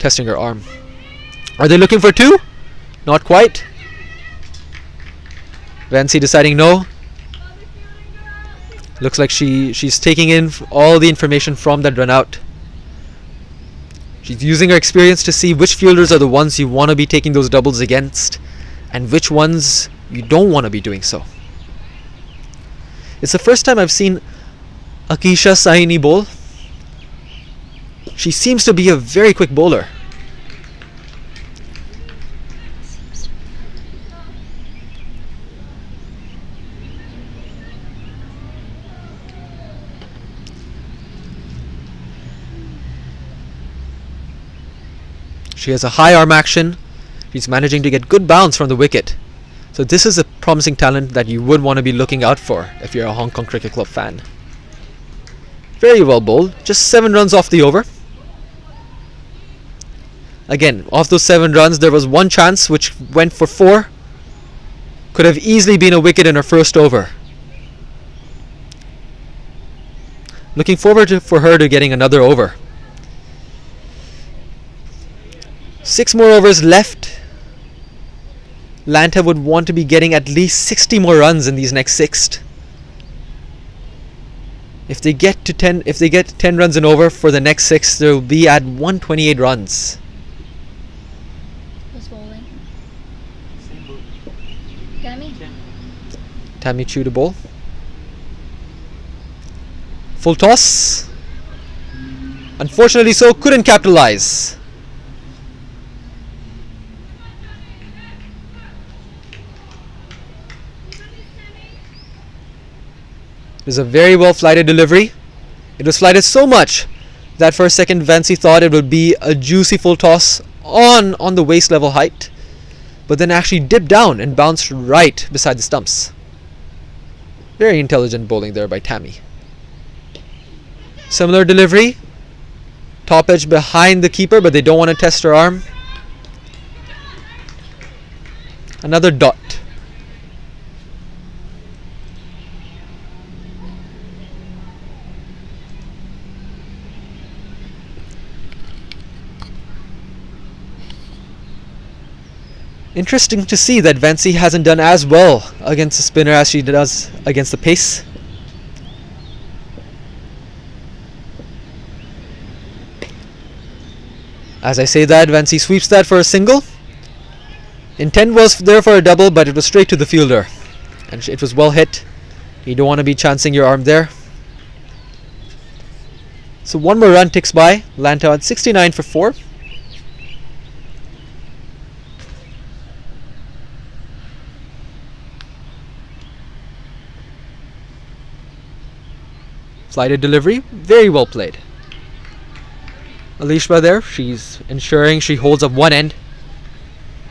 testing her arm. Are they looking for 2? Not quite. Vancy deciding no. Looks like she's taking in all the information from that run out. She's using her experience to see which fielders are the ones you want to be taking those doubles against and which ones you don't want to be doing so. It's the first time I've seen Akisha Saini bowl. She seems to be a very quick bowler. She has a high arm action. She's managing to get good bounce from the wicket. So this is a promising talent that you would want to be looking out for if you're a Hong Kong Cricket Club fan. Very well bowled. Just 7 runs off the over. Again, off those 7 runs, there was one chance which went for 4. Could have easily been a wicket in her first over. Looking forward for her to getting another over. 6 more overs left. Lantau would want to be getting at least 60 more runs in these next 6. If they get 10 runs and over for the next 6, they'll be at 128 runs. Who's bowling? Tammy? Tammy Chu to bowl. Full toss. Unfortunately so, couldn't capitalize. It was a very well flighted delivery. It was flighted so much that for a second Vancy thought it would be a juicy full toss on the waist level height, but then actually dipped down and bounced right beside the stumps. Very intelligent bowling there by Tammy. Similar delivery. Top edge behind the keeper, but they don't want to test her arm. Another dot. Interesting to see that Vancy hasn't done as well against the spinner as she does against the pace. As I say that, Vancy sweeps that for a single. Intent was there for a double, but it was straight to the fielder. And it was well hit. You don't want to be chancing your arm there. So 1 more run ticks by. Lantau at 69 for 4. Flighted delivery, very well played. Alishba there, she's ensuring she holds up one end.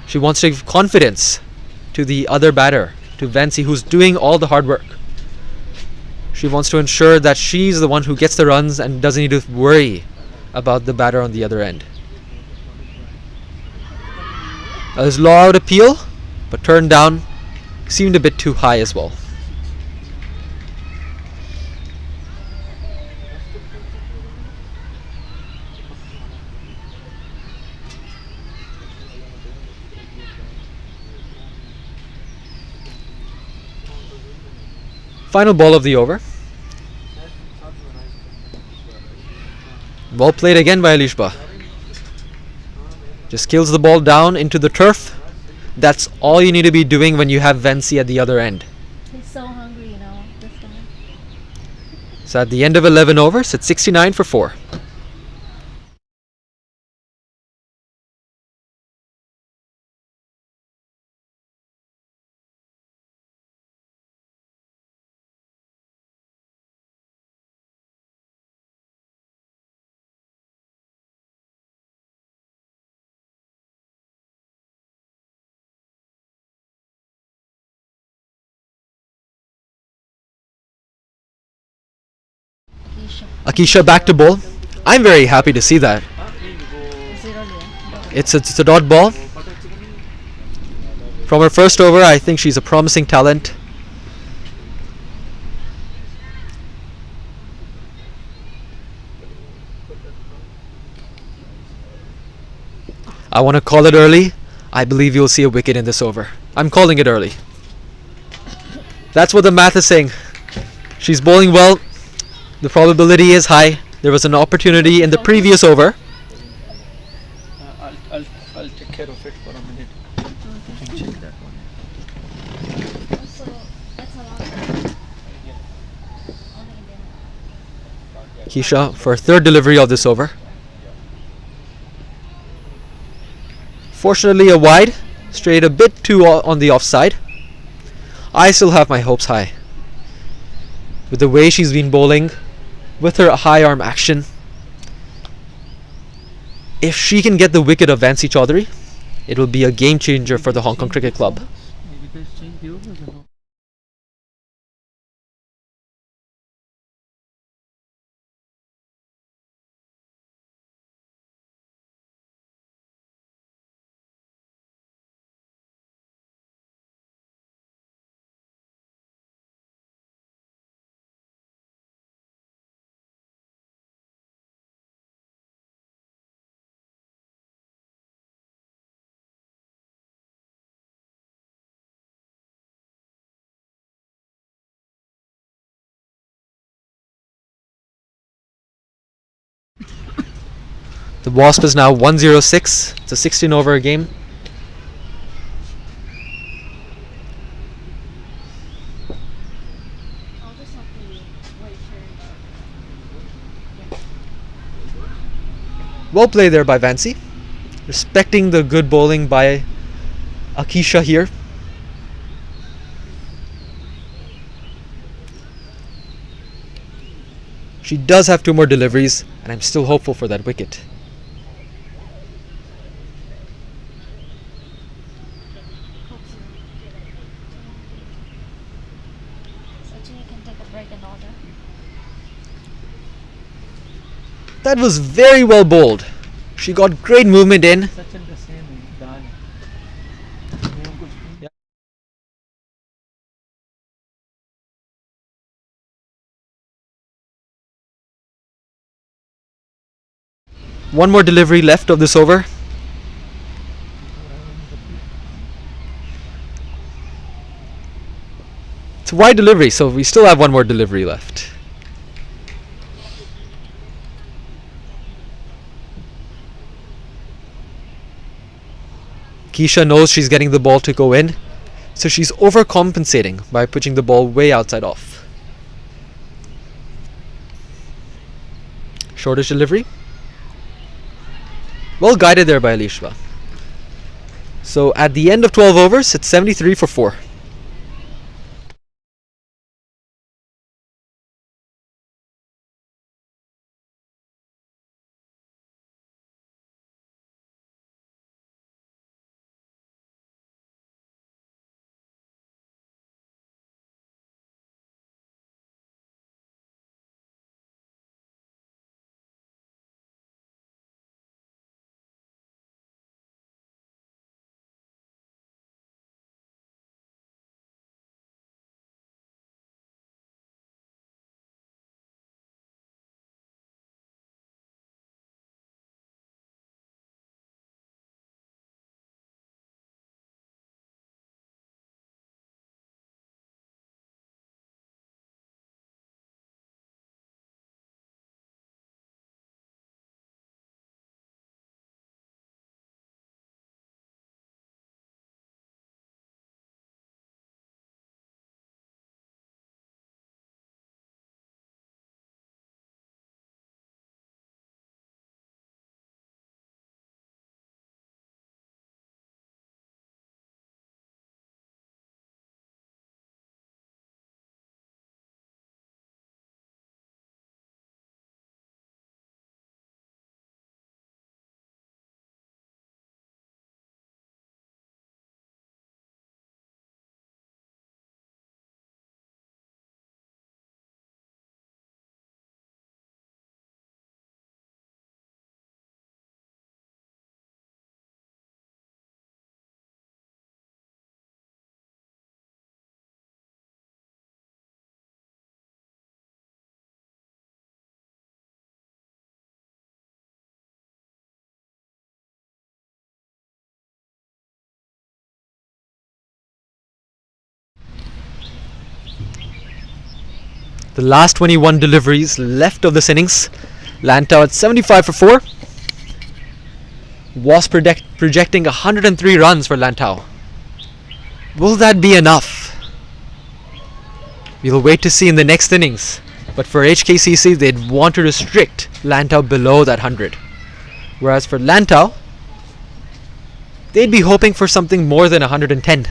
She wants to give confidence to the other batter, to Vancy, who's doing all the hard work. She wants to ensure that she's the one who gets the runs and doesn't need to worry about the batter on the other end. There's loud appeal, but turned down, seemed a bit too high as well. Final ball of the over. Well played again by Alishba. Just kills the ball down into the turf. That's all you need to be doing when you have Vensi at the other end. He's so hungry, this time. So at the end of 11 overs, it's 69 for 4. Akisha back to bowl. I'm very happy to see that. It's a dot ball. From her first over, I think she's a promising talent. I want to call it early. I believe you'll see a wicket in this over. I'm calling it early. That's what the math is saying. She's bowling well. The probability is high. There was an opportunity in the previous over. I'll take care of it for a minute. You can check that one. So that's a lot. Keisha for her third delivery of this over. Fortunately a wide, straight a bit too on the offside. I still have my hopes high. With the way she's been bowling, with her high arm action, if she can get the wicket of Vansi Chaudhary, it will be a game changer for the Hong Kong Cricket Club. The Wasp is now 106. It's a 16 over game. I'll just have to wait for Well played there by Vansi. Respecting the good bowling by Akisha here. She does have 2 more deliveries, and I'm still hopeful for that wicket. can take a break and all that. That was very well bowled. She got great movement in. One more delivery left of this over. It's a wide delivery, so we still have one more delivery left. Keisha knows she's getting the ball to go in, so she's overcompensating by pitching the ball way outside off. Shortish delivery. Well guided there by Alishba. So at the end of 12 overs, it's 73 for 4. The last 21 deliveries left of this innings. Lantau at 75 for 4. Was projecting 103 runs for Lantau. Will that be enough? We'll wait to see in the next innings. But for HKCC, they'd want to restrict Lantau below that 100. Whereas for Lantau, they'd be hoping for something more than 110.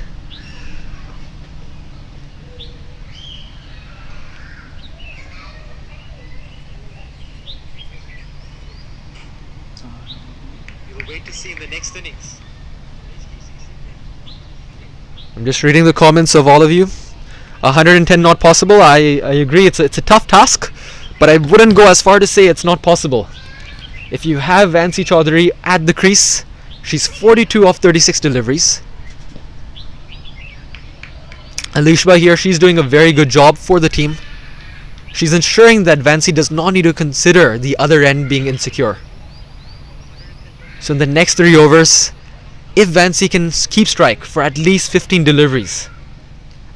We'll wait to see in the next innings. I'm just reading the comments of all of you. 110 not possible. I agree, it's a tough task, but I wouldn't go as far to say it's not possible. If you have Vansi Chaudhary at the crease, she's 42 of 36 deliveries. Alishba here, she's doing a very good job for the team. She's ensuring that Vansi does not need to consider the other end being insecure. So in the next 3 overs, if Vansi can keep strike for at least 15 deliveries,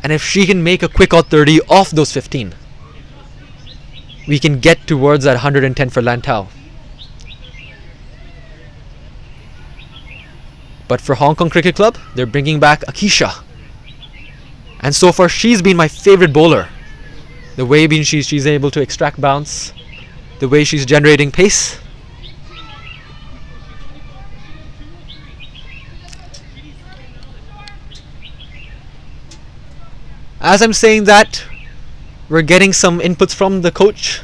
and if she can make a quick out 30 off those 15, we can get towards that 110 for Lantau. But for Hong Kong Cricket Club, they're bringing back Akisha. And so far, she's been my favorite bowler. The way she's able to extract bounce, the way she's generating pace. As I'm saying that, we're getting some inputs from the coach,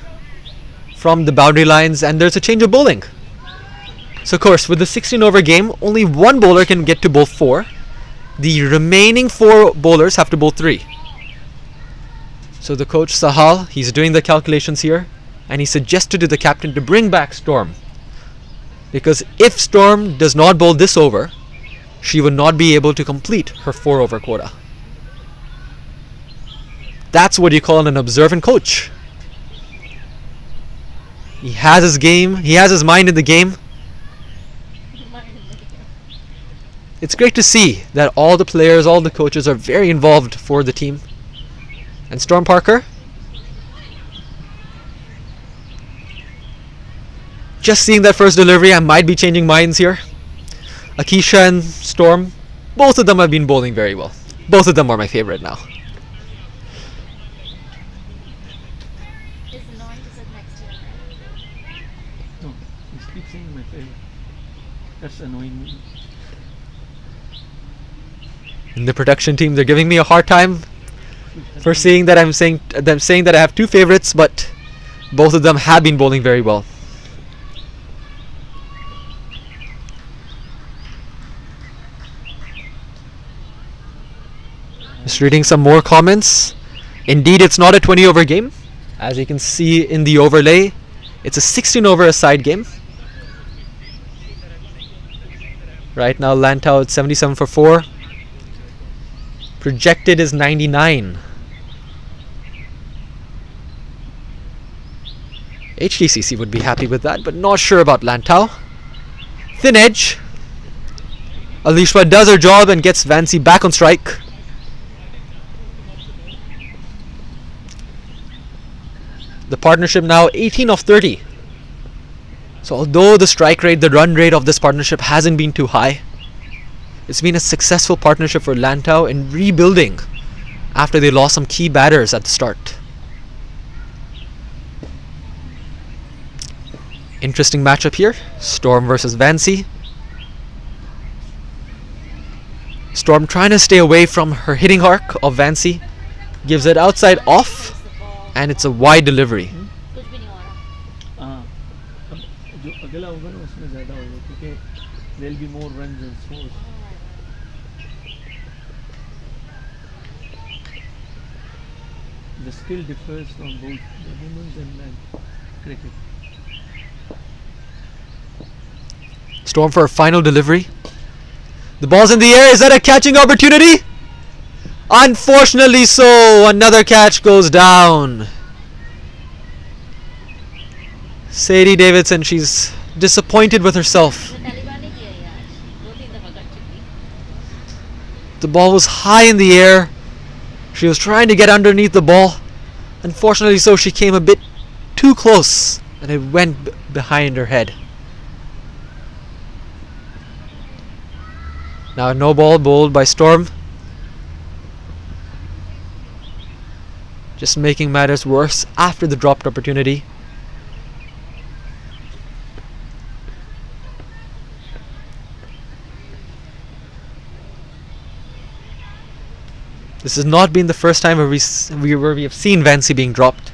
from the boundary lines, and there's a change of bowling. So of course, with the 16 over game, only one bowler can get to bowl 4. The remaining 4 bowlers have to bowl 3. So the coach Sahal, he's doing the calculations here, and he suggested to the captain to bring back Storm. Because if Storm does not bowl this over, she would not be able to complete her 4 over quota. That's what you call an observant coach. He has his game, he has his mind in the game. It's great to see that all the players, all the coaches are very involved for the team. And Storm Parker, just seeing that first delivery, I might be changing minds here. Akisha and Storm, both of them have been bowling very well. Both of them are my favorite now. No, he keeps saying my favorite. That's annoying me. In the production team, they're giving me a hard time for saying that I'm saying that I have 2 favorites, but both of them have been bowling very well. Just reading some more comments. Indeed, it's not a 20 over game. As you can see in the overlay, it's a 16 over a side game. Right now, Lantau at 77 for 4. Projected is 99. HKCC would be happy with that, but not sure about Lantau. Thin edge. Alishwa does her job and gets Vansi back on strike. The partnership now 18 of 30. So although the strike rate, the run rate of this partnership hasn't been too high, it's been a successful partnership for Lantau in rebuilding after they lost some key batters at the start. Interesting matchup here. Storm versus Vansi. Storm trying to stay away from her hitting arc of Vansi. Gives it outside off, and it's a wide delivery. जो अगला होगा ना उसमें ज़्यादा होगा क्योंकि there will be more runs and scores. The skill differs from both the women's and men's cricket. Storm for a final delivery. The ball's in the air. Is that a catching opportunity? Unfortunately so. Another catch goes down. Sadie Davidson, she's disappointed with herself. The ball was high in the air. She was trying to get underneath the ball. Unfortunately so, she came a bit too close and it went behind her head. Now a no ball bowled by Storm. Just making matters worse after the dropped opportunity. This has not been the first time where we have seen Vancy being dropped.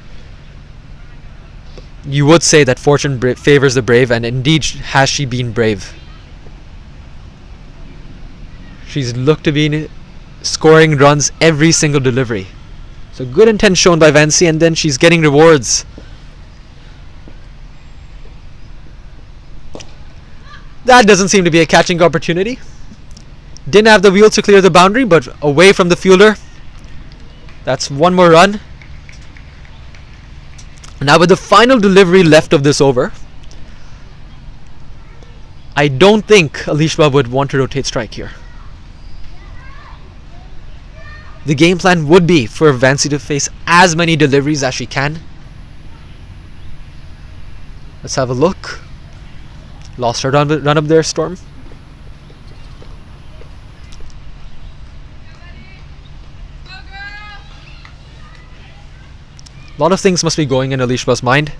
You would say that fortune favors the brave, and indeed has she been brave. She's looked to be scoring runs every single delivery. So good intent shown by Vancy, and then she's getting rewards. That doesn't seem to be a catching opportunity. Didn't have the wheels to clear the boundary, but away from the fielder. That's one more run. Now with the final delivery left of this over, I don't think Alishba would want to rotate strike here. The game plan would be for Vancy to face as many deliveries as she can. Let's have a look. Lost her run up there, Storm. A lot of things must be going in Alishba's mind.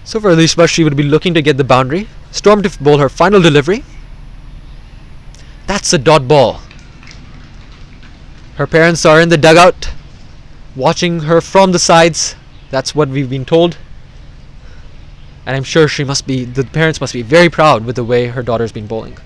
So for Alishba, she would be looking to get the boundary. Storm to bowl her final delivery. That's a dot ball. Her parents are in the dugout, watching her from the sides. That's what we've been told. And I'm sure the parents must be very proud with the way her daughter's been bowling.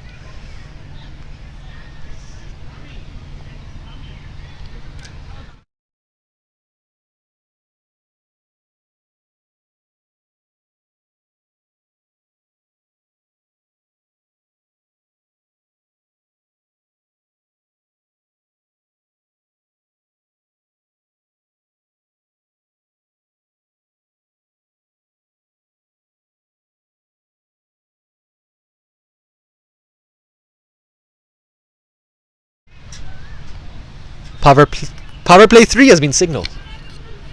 Power play 3 has been signaled.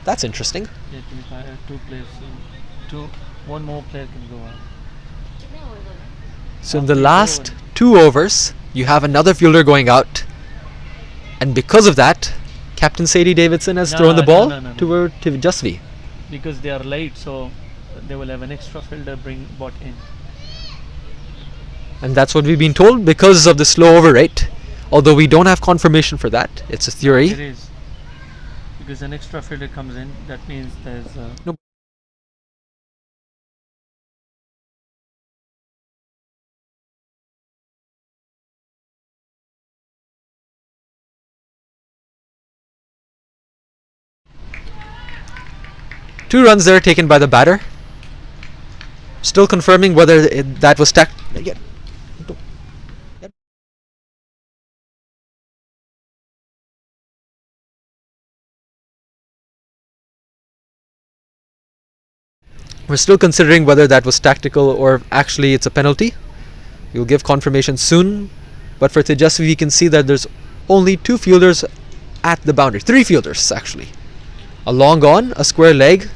That's interesting. Yeah, 2 players. One more player can go out. So in the last 2 overs, you have another fielder going out. And because of that, Captain Sadie Davidson has thrown the ball to Jasvi. Because they are late, so they will have an extra fielder brought in. And that's what we've been told because of the slow over rate. Although we don't have confirmation for that. It's a theory. It is. Because an extra fielder comes in, that means there's No. Two runs there taken by the batter. Still confirming whether that was We're still considering whether that was tactical or actually it's a penalty. We'll give confirmation soon. But for Tejasvi, we can see that there's only 2 fielders at the boundary. 3 fielders, actually. A long on, a square leg,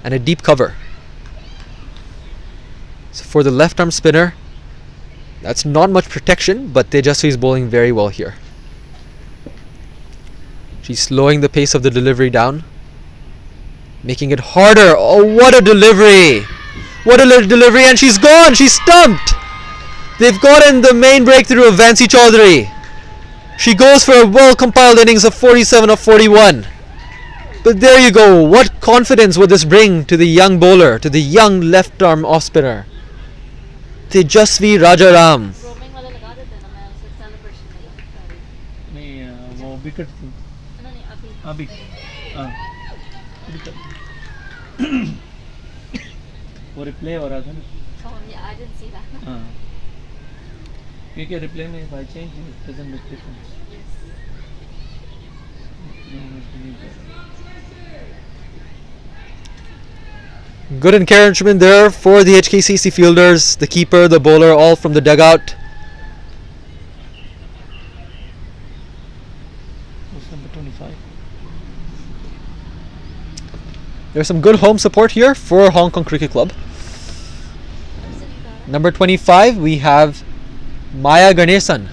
and a deep cover. So for the left arm spinner, that's not much protection, but Tejasvi is bowling very well here. She's slowing the pace of the delivery down, making it harder. Oh, what a delivery! What a delivery, and she's gone! She's stumped! They've gotten the main breakthrough of Vancy Chaudhary. She goes for a well-compiled innings of 47 of 41. But there you go. What confidence would this bring to the young bowler, to the young left-arm off-spinner? Tejasvi Rajaram. वो wicket थी अभी वो replay हो रहा था ना हाँ क्योंकि रिप्ले में by change it doesn't make difference Good encouragement there for the HKCC fielders, the keeper, the bowler, all from the dugout. There's some good home support here for Hong Kong Cricket Club. Number 25, we have Maya Ganesan.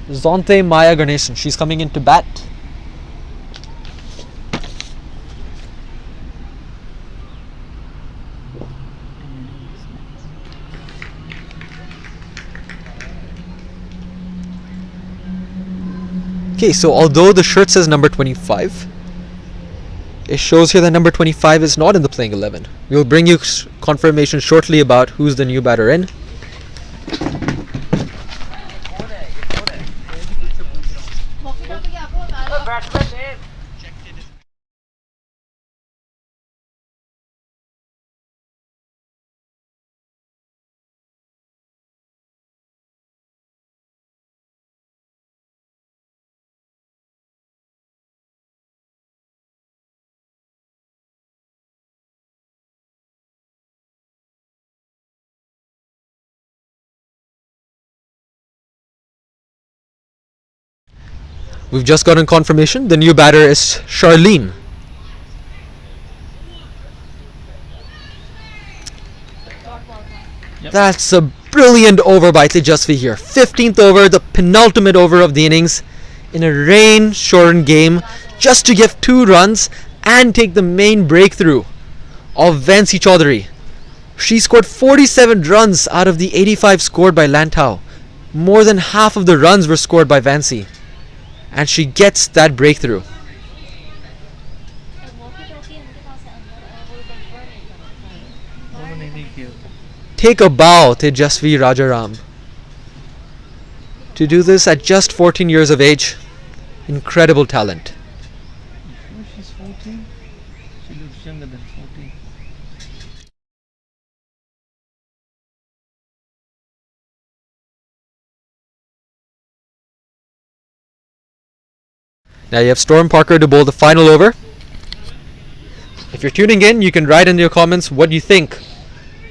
Zonte Maya Ganesan. She's coming in to bat. Okay, so although the shirt says number 25, it shows here that number 25 is not in the playing 11. We will bring you confirmation shortly about who's the new batter in. We've just gotten confirmation. The new batter is Charlene. Yep. That's a brilliant over by Tejasvi here. 15th over, the penultimate over of the innings, in a rain-shortened game, just to give 2 runs and take the main breakthrough of Vansi Chaudhary. She scored 47 runs out of the 85 scored by Lantau. More than half of the runs were scored by Vansi. And she gets that breakthrough. Take a bow, Tejasvi Rajaram. To do this at just 14 years of age, incredible talent. Oh, she's 14. She looks younger than 14. Now you have Storm Parker to bowl the final over. If you're tuning in, you can write in your comments what you think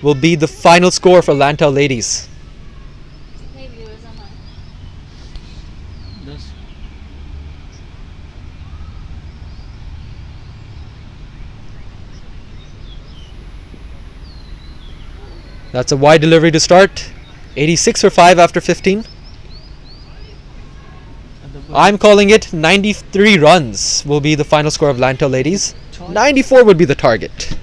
will be the final score for Lantau ladies. This. That's a wide delivery to start. 86 for 5 after 15. I'm calling it 93 runs will be the final score of Lantau ladies. 94 would be the target.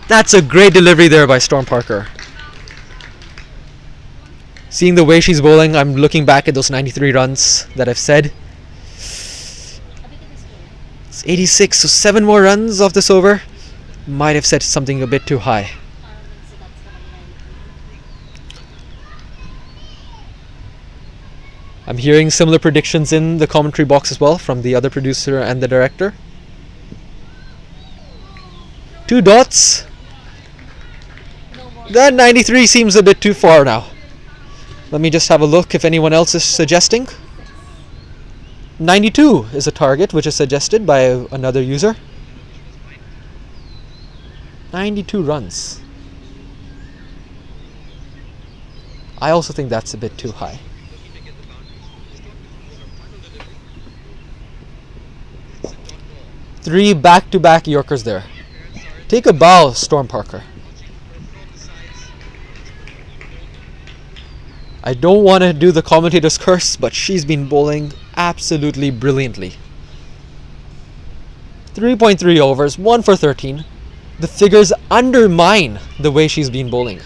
That's a great delivery there by Storm Parker. Seeing the way she's bowling, I'm looking back at those 93 runs that I've said. It's 86, so 7 more runs off this over. Might have said something a bit too high. I'm hearing similar predictions in the commentary box as well from the other producer and the director. 2 dots. That 93 seems a bit too far now. Let me just have a look if anyone else is suggesting. 92 is a target which is suggested by another user. 92 runs. I also think that's a bit too high. Three back-to-back Yorkers there. Take a bow, Storm Parker. I don't want to do the commentator's curse, but she's been bowling absolutely brilliantly. 3.3 overs, 1 for 13. The figures undermine the way she's been bowling.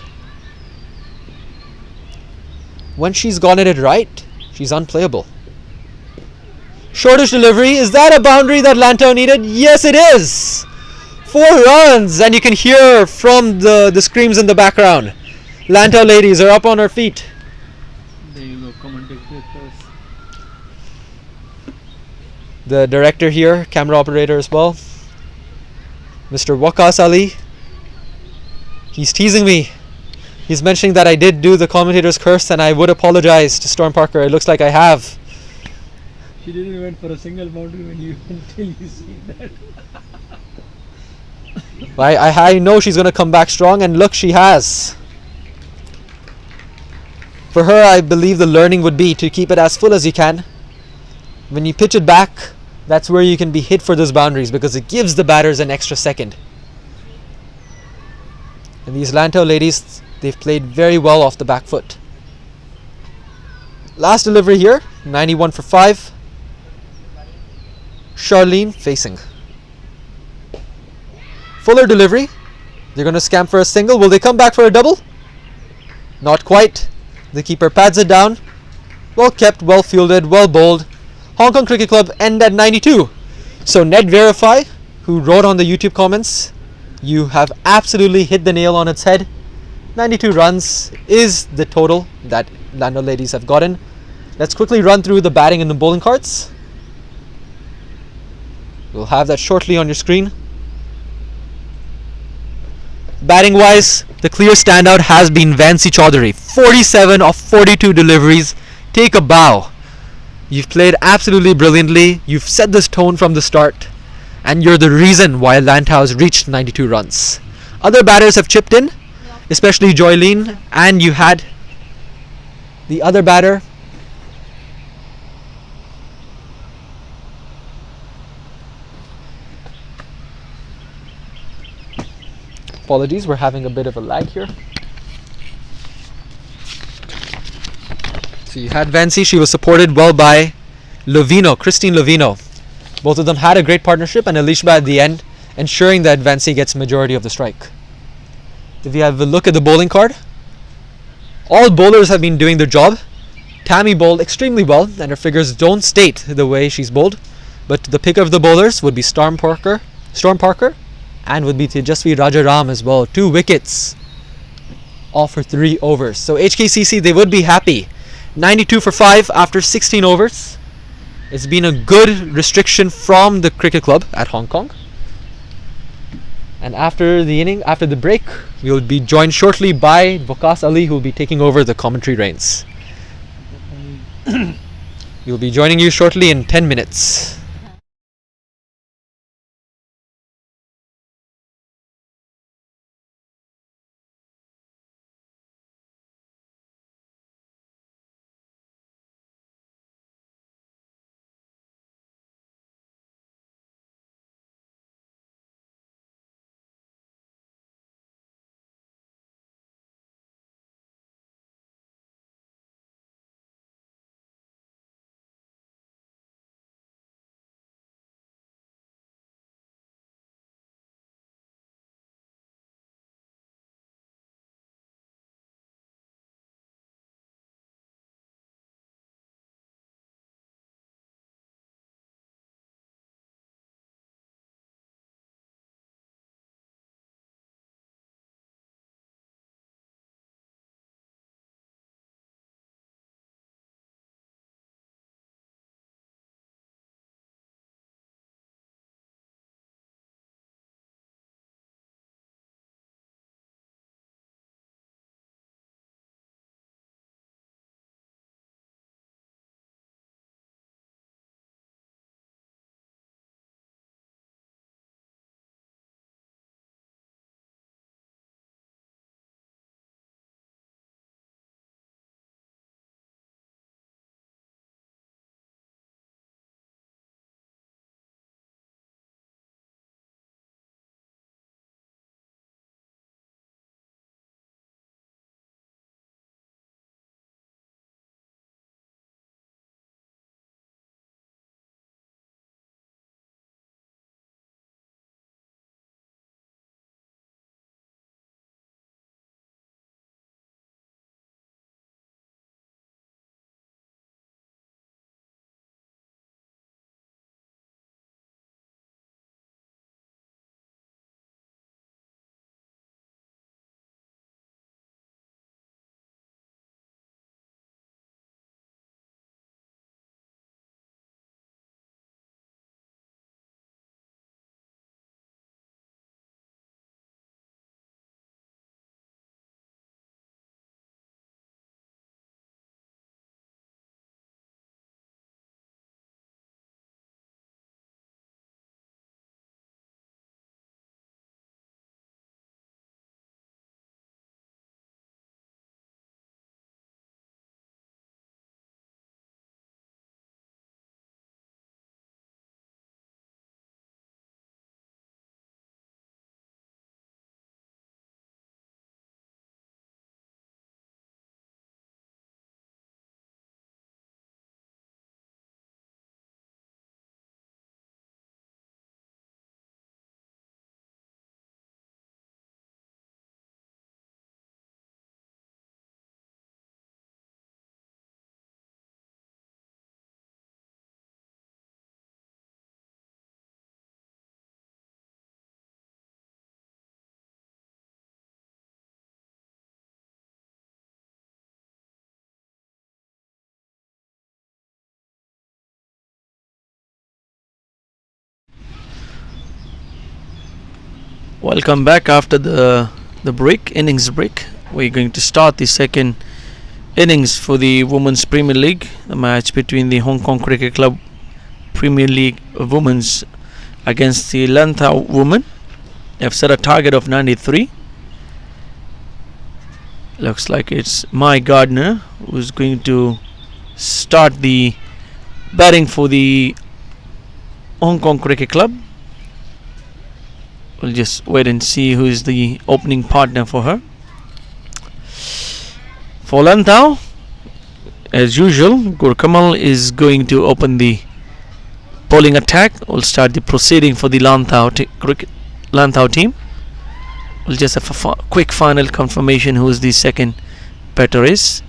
When she's gotten it right, she's unplayable. Shortish delivery. Is that a boundary that Lantau needed? Yes, it is. 4 runs, and you can hear from the screams in the background. Lantau ladies are up on her feet. There you go, commentators. The director here, camera operator as well, Mr. Waqas Ali. He's teasing me. He's mentioning that I did do the commentator's curse and I would apologize to Storm Parker. It looks like I have. She didn't went for a single boundary until you see that. I know she's going to come back strong, and look, she has. For her, I believe the learning would be to keep it as full as you can. When you pitch it back, that's where you can be hit for those boundaries, because it gives the batters an extra second. And these Lantau ladies, they've played very well off the back foot. Last delivery here, 91 for 5. Charlene facing. Fuller delivery. They're going to scamp for a single. Will they come back for a double? Not quite. The keeper pads it down. Well kept, well fielded, well bowled. Hong Kong Cricket Club end at 92. So Ned Verify, who wrote on the YouTube comments, you have absolutely hit the nail on its head. 92 runs is the total that Lantau ladies have gotten. Let's quickly run through the batting and the bowling cards. We'll have that shortly on your screen. Batting wise, the clear standout has been Vansi Chaudhary. 47 of 42 deliveries. Take a bow. You've played absolutely brilliantly. You've set this tone from the start, and you're the reason why Lantau has reached 92 runs. Other batters have chipped in, especially Joylene, and you had the other batter. Apologies, we're having a bit of a lag here. So you had Vansi, she was supported well by Christine Lovino. Both of them had a great partnership, and Alishba at the end ensuring that Vansi gets majority of the strike. If you have a look at the bowling card, all bowlers have been doing their job. Tammy bowled extremely well, and her figures don't state the way she's bowled, but the pick of the bowlers would be Storm Parker, and would be Tejasvi Rajaram as well. 2 wickets, all for 3 overs. So HKCC, they would be happy. 92 for 5 after 16 overs. It's been a good restriction from the cricket club at Hong Kong. And after the break, we will be joined shortly by Waqas Ali, who will be taking over the commentary reins. We will be joining you shortly in 10 minutes. Welcome back after the break, innings break. We're going to start the second innings for the Women's Premier League, the match between the Hong Kong Cricket Club Premier League Women's against the Lantau Women. They've set a target of 93. Looks like it's Mai Gardner who's going to start the batting for the Hong Kong Cricket Club. We'll just wait and see who is the opening partner for her. For Lantau, as usual, Gurkamal is going to open the bowling attack. We'll start the proceeding for the Lantau team. We'll just have a quick final confirmation who is the second batter is.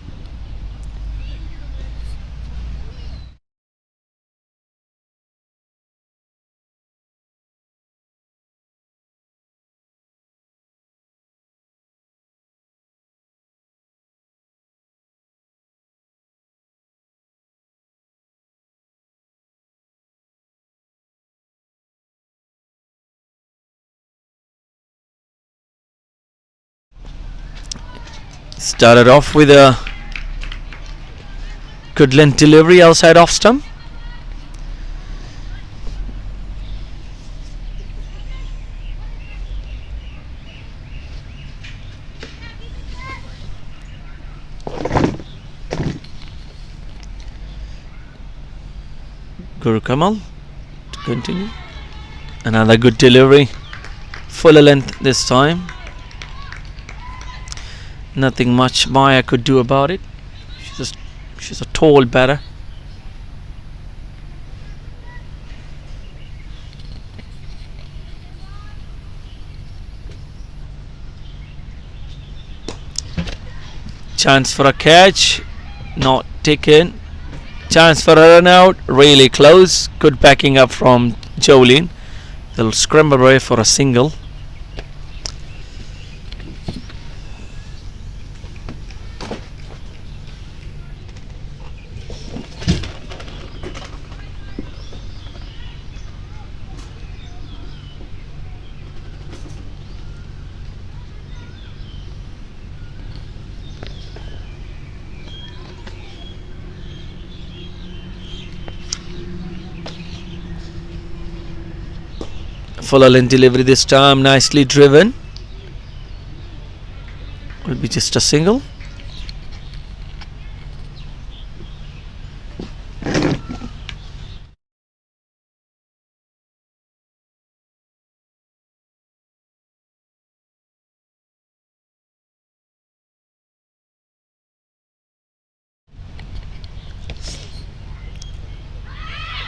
Started off with a good length delivery outside off stump. Gurkamal to continue. Another good delivery. Fuller length this time. Nothing much Maya could do about it. She's a tall batter. Chance for a catch, not taken. Chance for a run out, really close. Good backing up from Jolene. They'll scramble away for a single. Fuller length delivery this time, nicely driven. Will be just a single.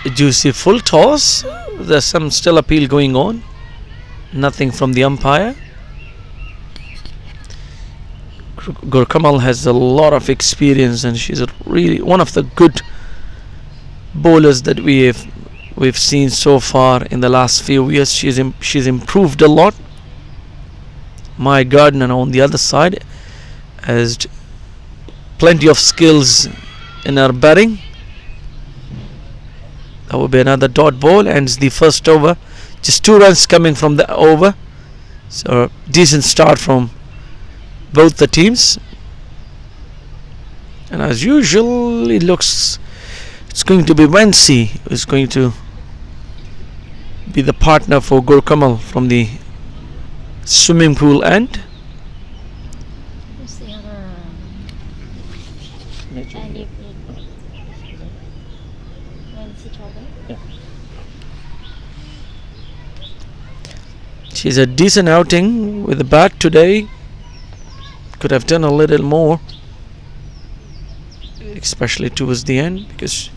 A juicy full toss. There's some still appeal going on. Nothing from the umpire. Gurkamal has a lot of experience and she's really one of the good bowlers that we've seen so far in the last few years. She's improved a lot. Mai Gardner on the other side has plenty of skills in her batting. That will be another dot ball, and it's the first over. Just 2 runs coming from the over. So decent start from both the teams. And as usual, it looks it's going to be Wensi who's going to be the partner for Gurkamal from the swimming pool end. Who's the other? Andy. Yeah. She's a decent outing with the bat today. Could have done a little more, especially towards the end, because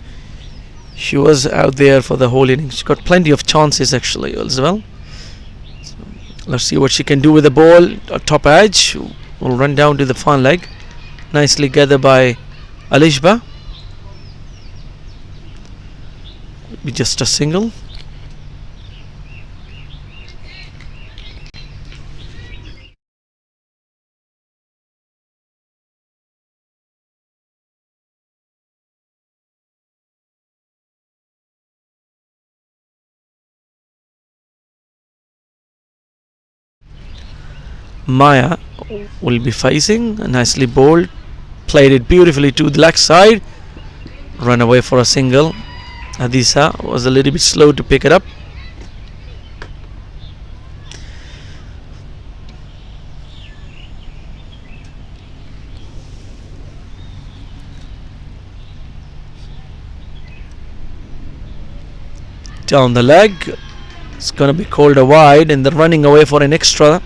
she was out there for the whole inning. She got plenty of chances actually as well. So let's see what she can do with the ball. Top edge will run down to the far leg. Nicely gathered by Alishba. Be just a single. Maya will be facing. Nicely bowled. Played it beautifully to the leg side. Run away for a single. Adisa was a little bit slow to pick it up. Down the leg. It's gonna be called a wide, and they're running away for an extra.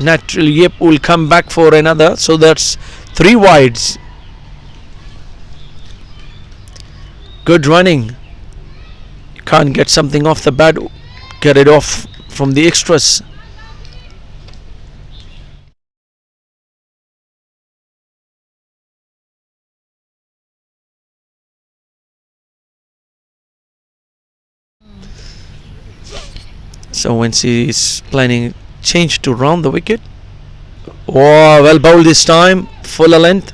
Naturally, Yep will come back for another, so that's 3 wides. Good running. You can't get something off the bat, get it off from the extras. So when she is planning change to round the wicket. Oh, well bowled this time, fuller length.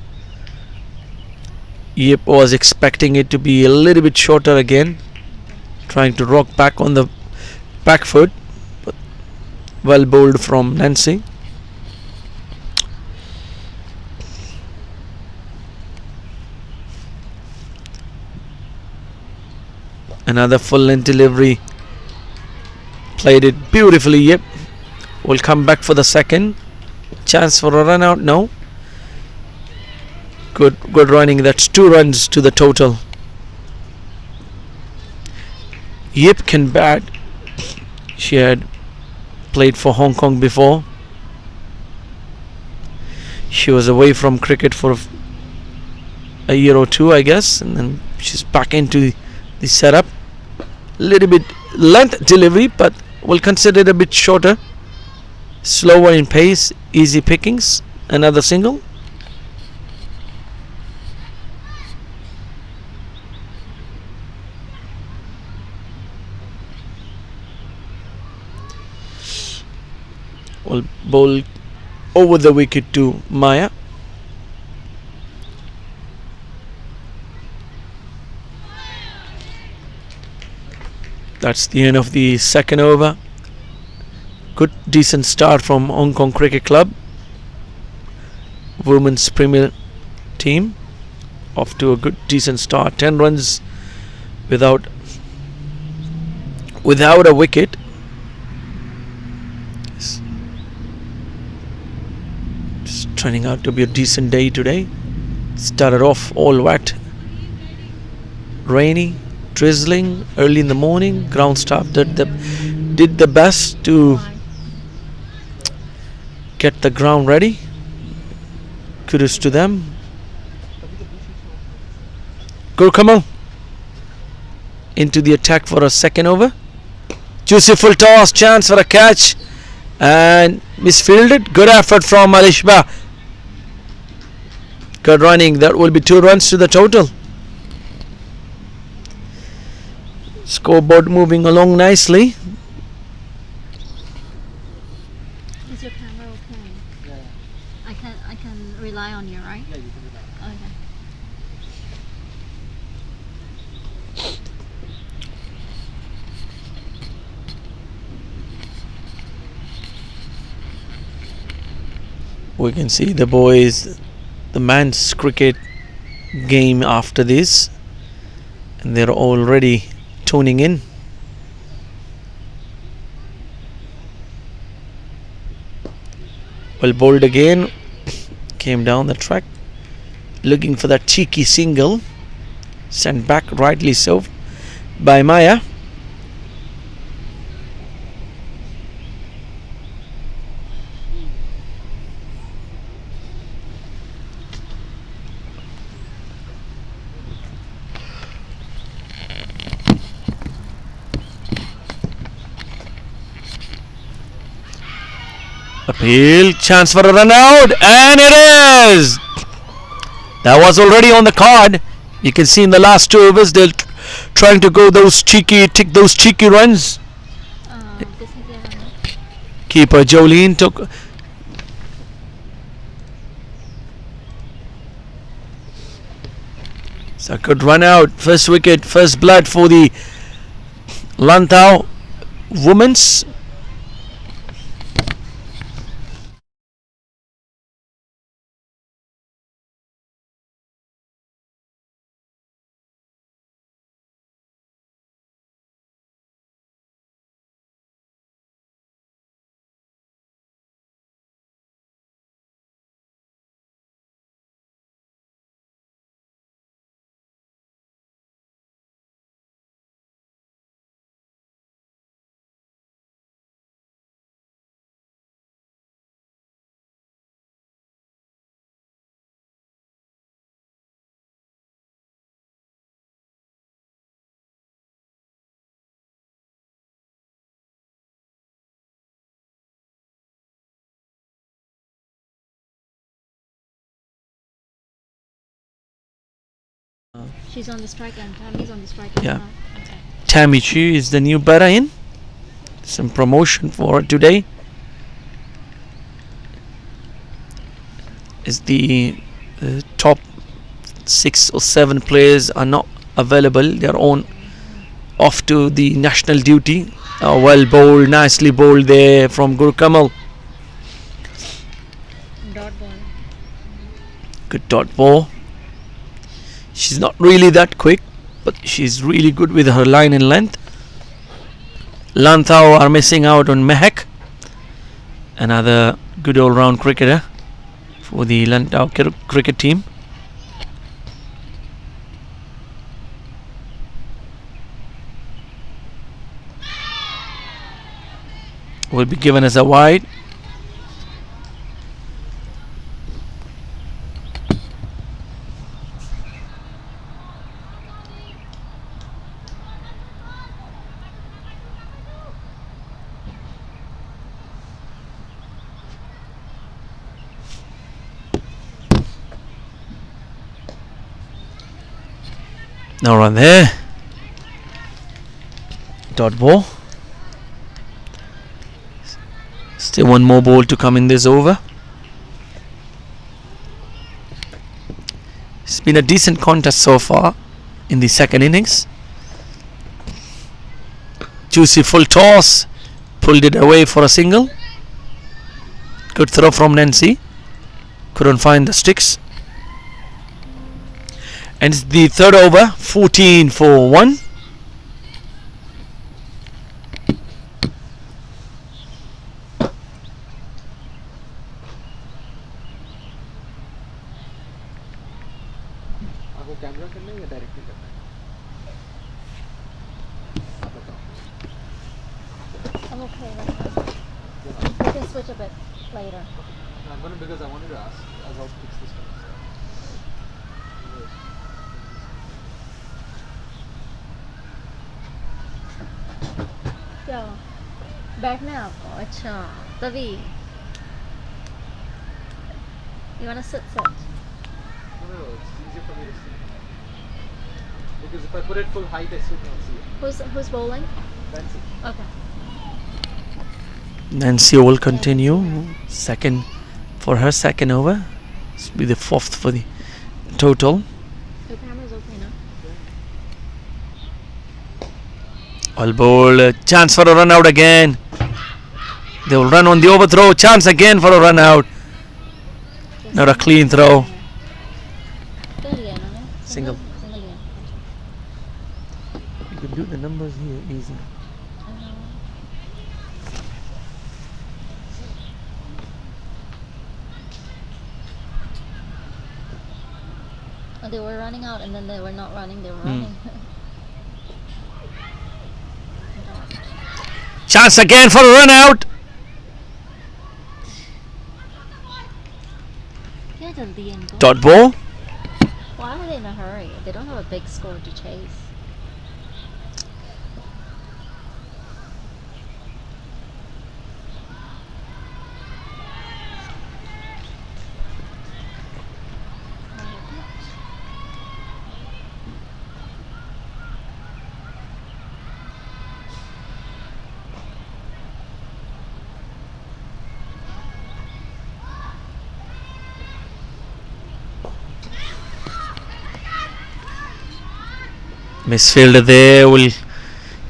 Yep was expecting it to be a little bit shorter again, trying to rock back on the back foot, but well bowled from Nancy. Another full length delivery. Played it beautifully. Yep will come back for the second. Chance for a run out now. Good running. That's 2 runs to the total. Yip can bat. She had played for Hong Kong before. She was away from cricket for a year or 2, I guess, and then she's back into the setup. Little bit length delivery, but we'll consider it a bit shorter. Slower in pace, easy pickings. Another single. Will bowl over the wicket to Maya. That's the end of the second over. Good decent start from Hong Kong Cricket Club. Women's Premier team off to a good decent start. 10 runs without a wicket. It's turning out to be a decent day today. Started off all wet, rainy, drizzling early in the morning. Ground staff did the best to get the ground ready. Kudos to them. Go Kamal into the attack for a second over. Juicy full toss, chance for a catch, and misfielded. Good effort from Alishba. Good running. That will be 2 runs to the total. Scoreboard moving along nicely. Is your camera okay? Yeah. I can rely on you, right? Yeah, you can do that. Okay. We can see the boys, the men's cricket game after this, and they're already tuning in. Well bowled again. Came down the track looking for that cheeky single. Sent back, rightly so, by Maya. Appeal, chance for a run out, and it is! That was already on the card. You can see in the last 2 overs they're trying to go take those cheeky runs. Keeper Jolene took. It's a good run out. First wicket, first blood for the Lantau Women's. She's on the strike and Tammy's on the strike and Yeah. not. Okay. Tammy Chu is the new batter in. Some promotion for her today. Is the top 6 or 7 players are not available. They are on off to the national duty. Well bowled, nicely bowled there from Gurkamal. Dot ball. Good dot ball. She's not really that quick, but she's really good with her line and length. Lantau are missing out on Mehak, another good all-round cricketer for the Lantau cricket team. Will be given as a wide. No run there. Dot ball. Still one more ball to come in this over. It's been a decent contest so far in the second innings. Juicy full toss. Pulled it away for a single. Good throw from Nancy. Couldn't find the sticks. And it's the third over, 14 for 1. आपको camera करना है या directly करना है? आप बताओ. I'm okay right now. We can switch a bit later. I'm gonna, because I wanted to ask as I'll fix this one. क्या बैठना है आपको? अच्छा तभी. You wanna sit? No, it's easier for me to see. Because if I put it full height, I still can't see it. Who's bowling? Fancy. Okay. Nancy will continue. Second for her second over. This will be the fourth for the total. Your camera's okay now. All ball. Chance for a run out again. They will run on the overthrow. Chance again for a run out. Not a clean throw. क्या लिया इन्होंने? Single. Single लिया. You can do the numbers here easy. They were running out and then they were not running. They were Hmm. running. Chance again for a run out. क्या जल्दी है इनको? Dot ball. Why are they in a hurry? They don't have a big score to chase. Misfielder there will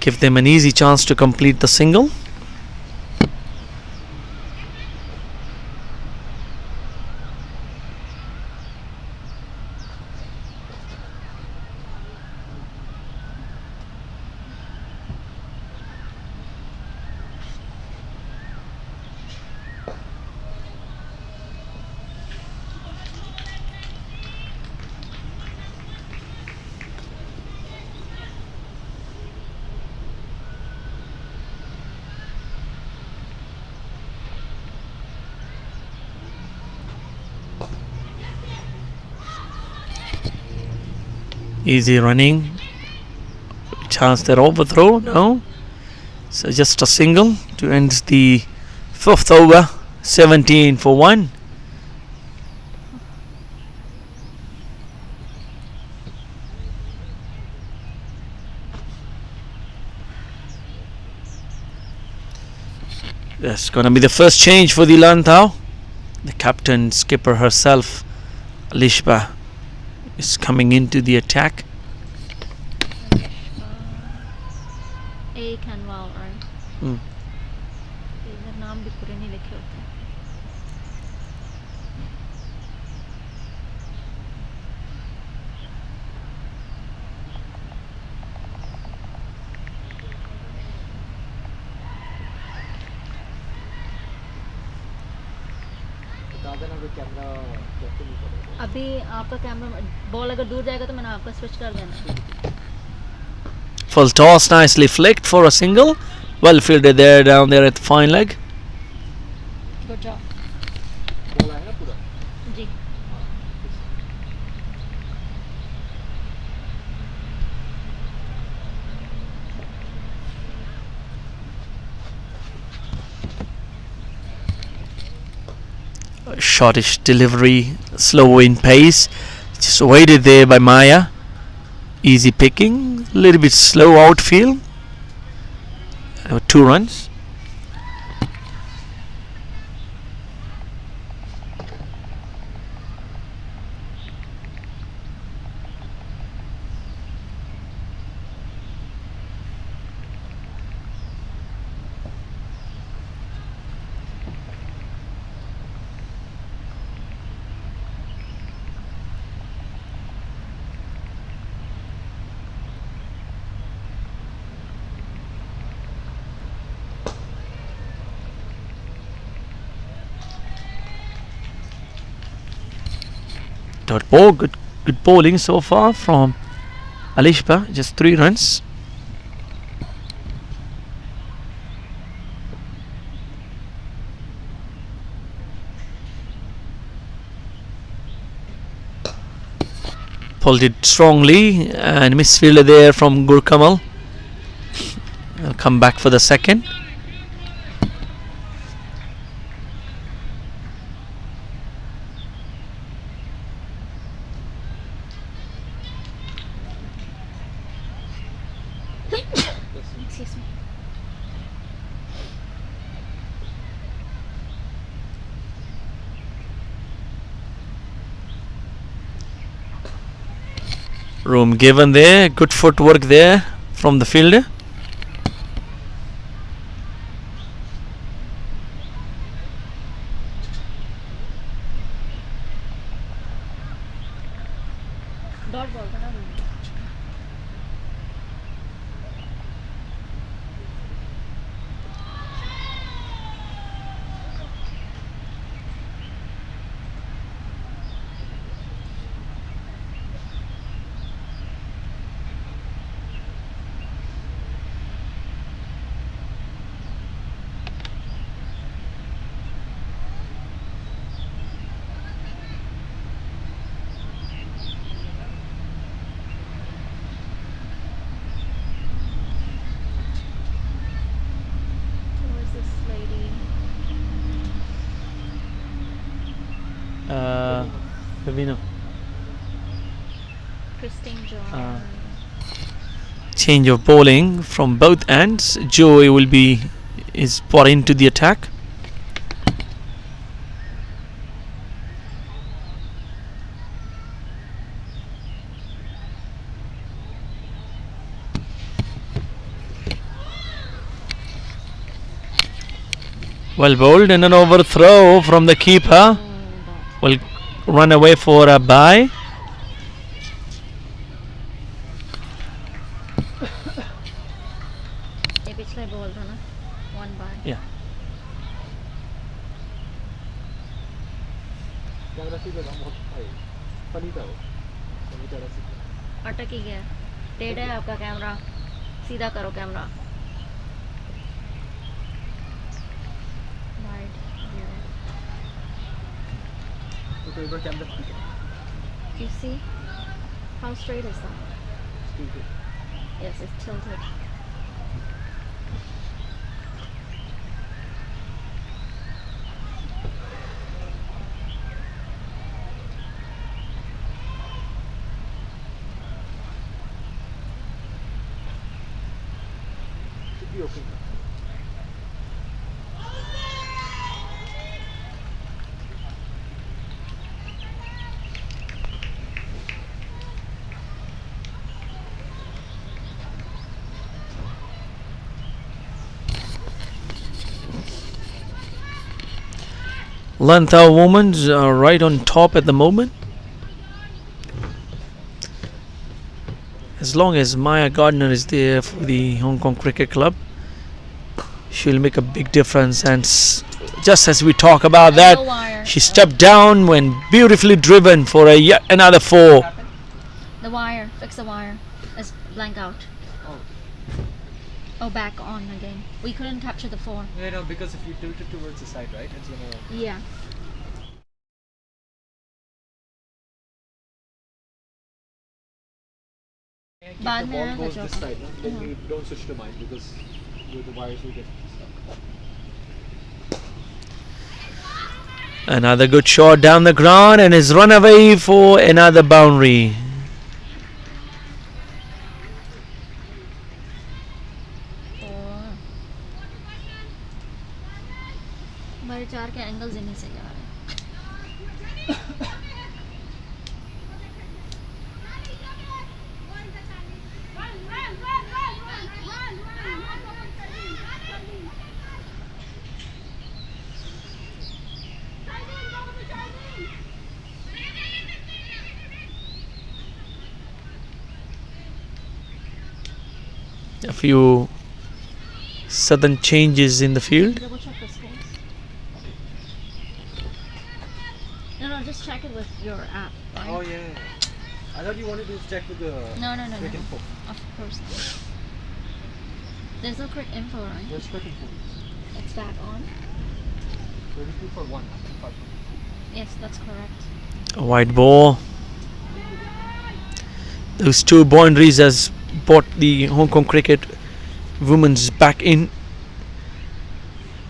give them an easy chance to complete the single. Easy running. Chance that overthrow. No. So just a single to end the fifth over. 17 for 1. That's gonna be the first change for the Lantau. The captain skipper herself, Alishba, is coming into the attack. एक and wow right Hmm. इधर नाम भी पूरे नहीं लिखे होते बता देना कोई कैमरा कैसे नहीं करेगा अभी आपका कैमरा बॉल अगर दूर जाएगा तो मैंने आपका स्विच कर देना Full toss, nicely flicked for a single. Well fielded there, down there at the fine leg. Good job ball आएगा पूरा जी Shortish delivery, slow in pace. Just waited there by Maya. Easy picking, a little bit slow outfield. 2 runs. Dot ball, good bowling so far from Alishba. Just 3 runs. Pulled it strongly and misfielder there from Gurkamal. I'll come back for the second. excuse me Room given there. Good footwork there from the fielder. Dot ball था ना Who is this lady Kavino. Christine John Change of bowling from both ends. Joey will be is brought into the attack. Well bowled and an overthrow from the keeper. Will run away for a bye. ये पिछला ball था ना 1 बार Yeah. Camera सीधे था बहुत भाई funny था वो फनी तरह से अटक ही गया टेढ़ा है आपका कैमरा सीधा करो कैमरा वाइड तो कई बार कैमरा सीधे you see how straight is that सीधे yes it's tilted should be okay Lantau Women's are right on top at the moment. As long as Maya Gardner is there for the Hong Kong Cricket Club, she'll make a big difference. And just as we talk about that, No wire. she stepped down when beautifully driven for a yet another 4. The wire. Fix the wire. It's blank out. Oh, back on again. We couldn't capture the 4. Yeah, no, because if you tilt it towards the side, right, it's gonna. Yeah. If Bad the ball man, goes the this job. side, no? Then Uh-huh. you don't switch to mine because the wires will get stuck. Another good shot down the ground and is run away for another boundary. हमारे 4 के angles ही नहीं सही आ रहे. A few sudden changes in the field. Double check the scores. No, just check it with your app. Right? Oh yeah. I thought you wanted to check with the No. quick info. Of course not. There's no quick info, right? There's quick info. It's back on. 22 for 1. Yes, that's correct. A wide ball. Those 2 boundaries has brought the Hong Kong Cricket women's back in.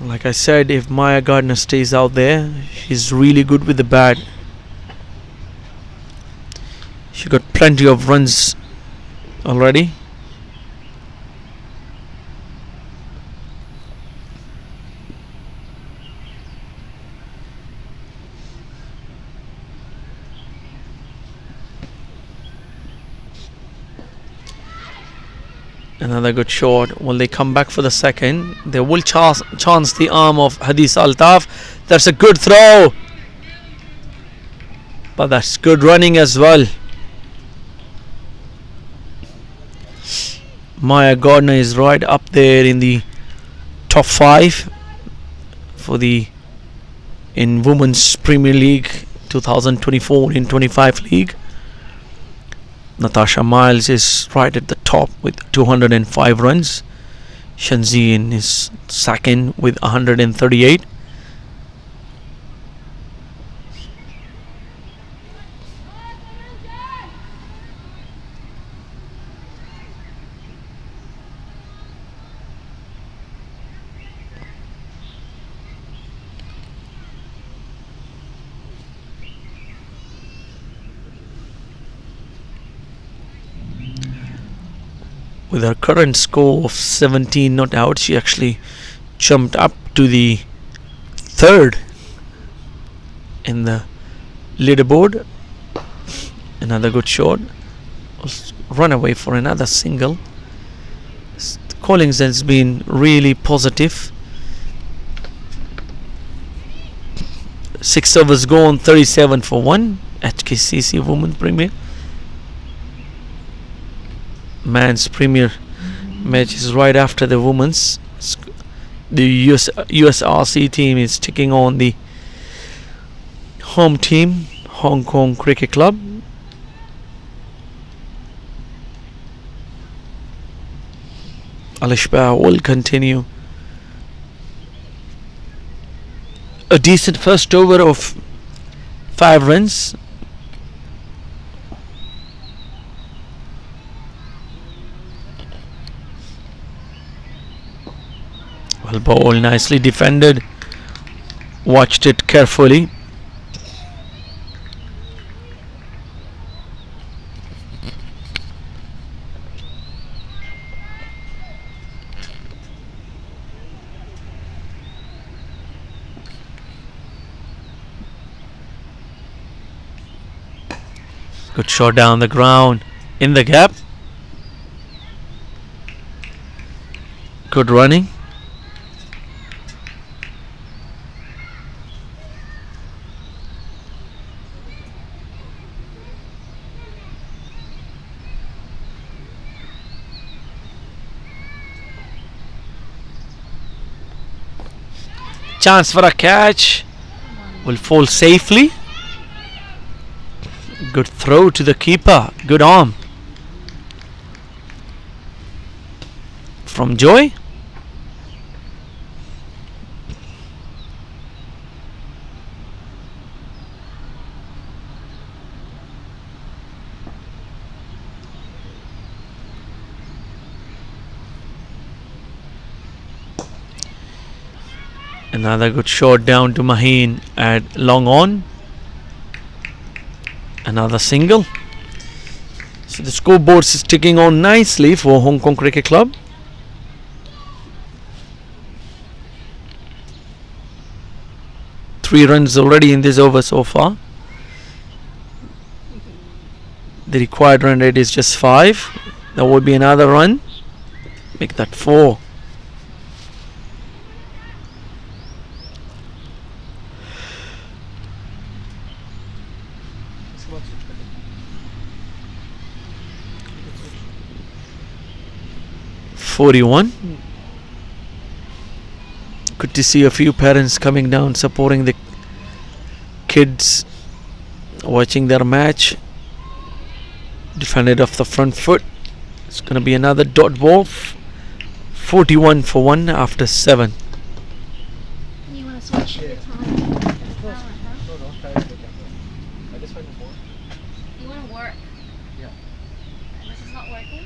Like I said, if Maya Gardner stays out there, she's really good with the bat. She got plenty of runs already. Another good shot. Will they come back for the second? They will chance the arm of Hadith Altaf. That's a good throw. But that's good running as well. Maya Gardner is right up there in the top 5 for the in Women's Premier League 2024-25 league. Natasha Miles is right at the top with 205 runs. Shanzin is second with 138. With her current score of 17 not out, she actually jumped up to the 3rd in the leaderboard. Another good shot. Run away for another single. Collins has been really positive. 6 overs gone, 37 for 1. HKCC Women Premier. Men's Premier match is right after the women's. The USRC team is taking on the home team, Hong Kong Cricket Club. Alishba will continue. A decent first over of 5 runs. Well, ball nicely defended. Watched it carefully. Good shot down the ground in the gap. Good running. Chance for a catch. Will fall safely. Good throw to the keeper. Good arm from Joy. Another good shot down to Maheen at long on. Another single. So the scoreboard is ticking on nicely for Hong Kong Cricket Club. Three runs already in this over so far. The required run rate is just 5. There will be another run. Make that 4. .41. Good to see a few parents coming down supporting the kids watching their match. Defended off the front foot. It's going to be another dot ball. 41 for 1 after 7. You want to switch the time? No, try it again. I just find the board. You want to work? Yeah. And this is not working?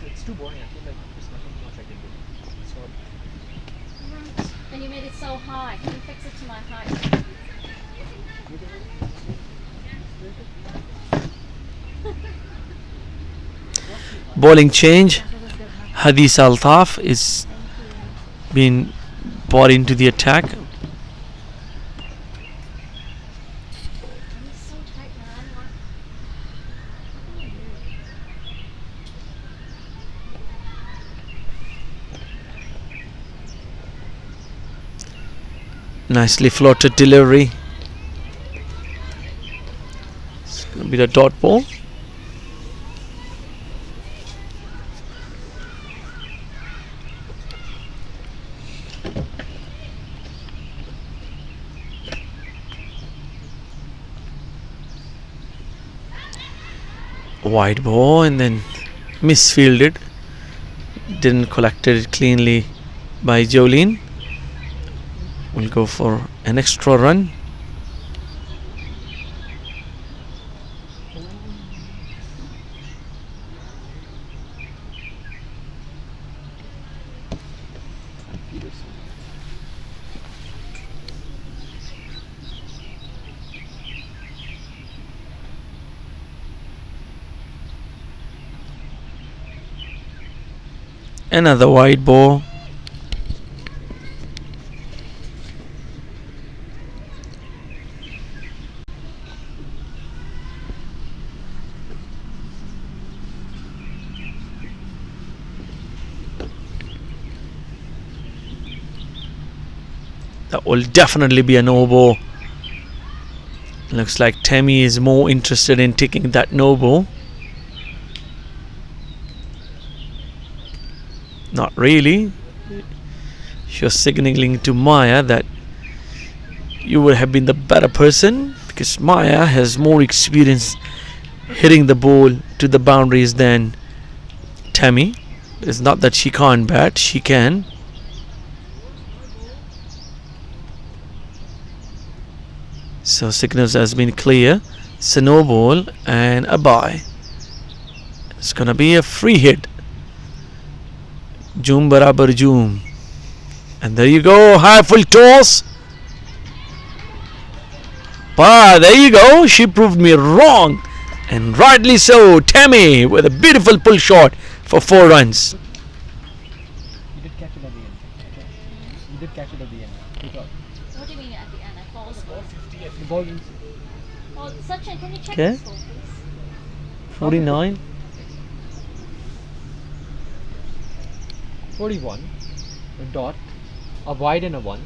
It's too boring. I feel like there's nothing much I can do. So Right. And you made it so high. Can you fix it to my height? Bowling change. Hadith Altaf is being brought into the attack. I'm so tight now. I don't want... Nicely floated delivery. It's going to be the dot ball. Wide ball and then misfielded. Didn't collect it cleanly by Jolene. We'll go for an extra run. Another wide ball. That will definitely be a no ball. Looks like Tammy is more interested in taking that no ball. Not really. She was signaling to Maya that you would have been the better person because Maya has more experience hitting the ball to the boundaries than Tammy. It's not that she can't bat, she can. So signals has been clear. It's a no ball and a bye. It's gonna be a free hit. Joom barabar joom. And there you go, high full toss. There you go, she proved me wrong. And rightly so, Tammy with a beautiful pull shot for 4 runs. you did catch it at the end. Okay. You did catch it at the end. Good job. What do you mean at the end? I falls. The ball is Oh, Sachin, can you check Okay. the score, please? 49. 41. A dot. A wide and a 1.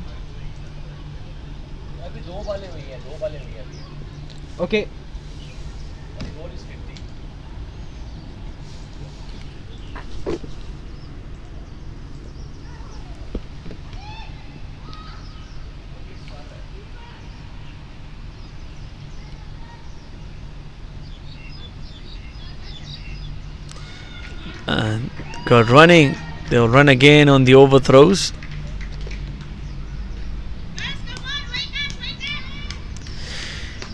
Okay. And got running. They'll run again on the overthrows.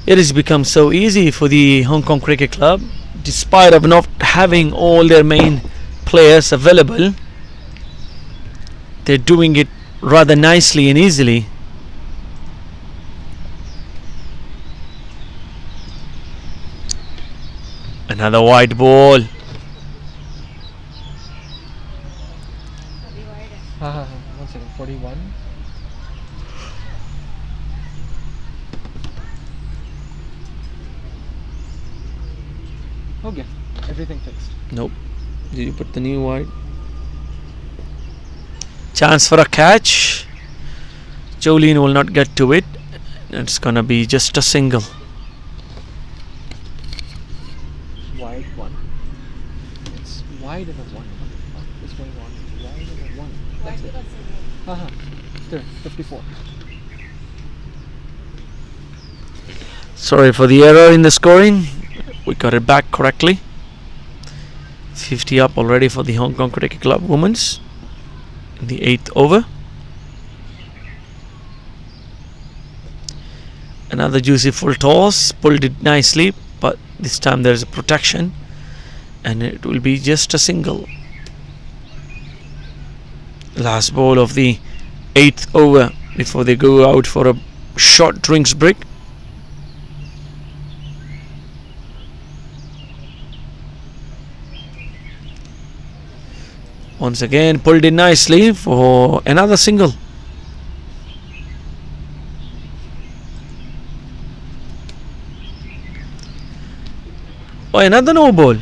It has become so easy for the Hong Kong Cricket Club, despite of not having all their main players available. They're doing it rather nicely and easily. Another wide ball. One second, 41. Okay, everything fixed. Nope. Did you put the new wide? Chance for a catch. Jolene will not get to it. It's gonna be just a single. Wide one. It's wide and a one. What the fuck is going on? Wide and a one. That's it. There, 54. Sorry for the error in the scoring. We got it back correctly. 50 up already for the Hong Kong Cricket Club Women's in the 8th over. Another juicy full toss, pulled it nicely, but this time there's a protection and it will be just a single. Last ball of the 8th over before they go out for a short drinks break. Once again pulled in nicely for another single. Oh, another no ball.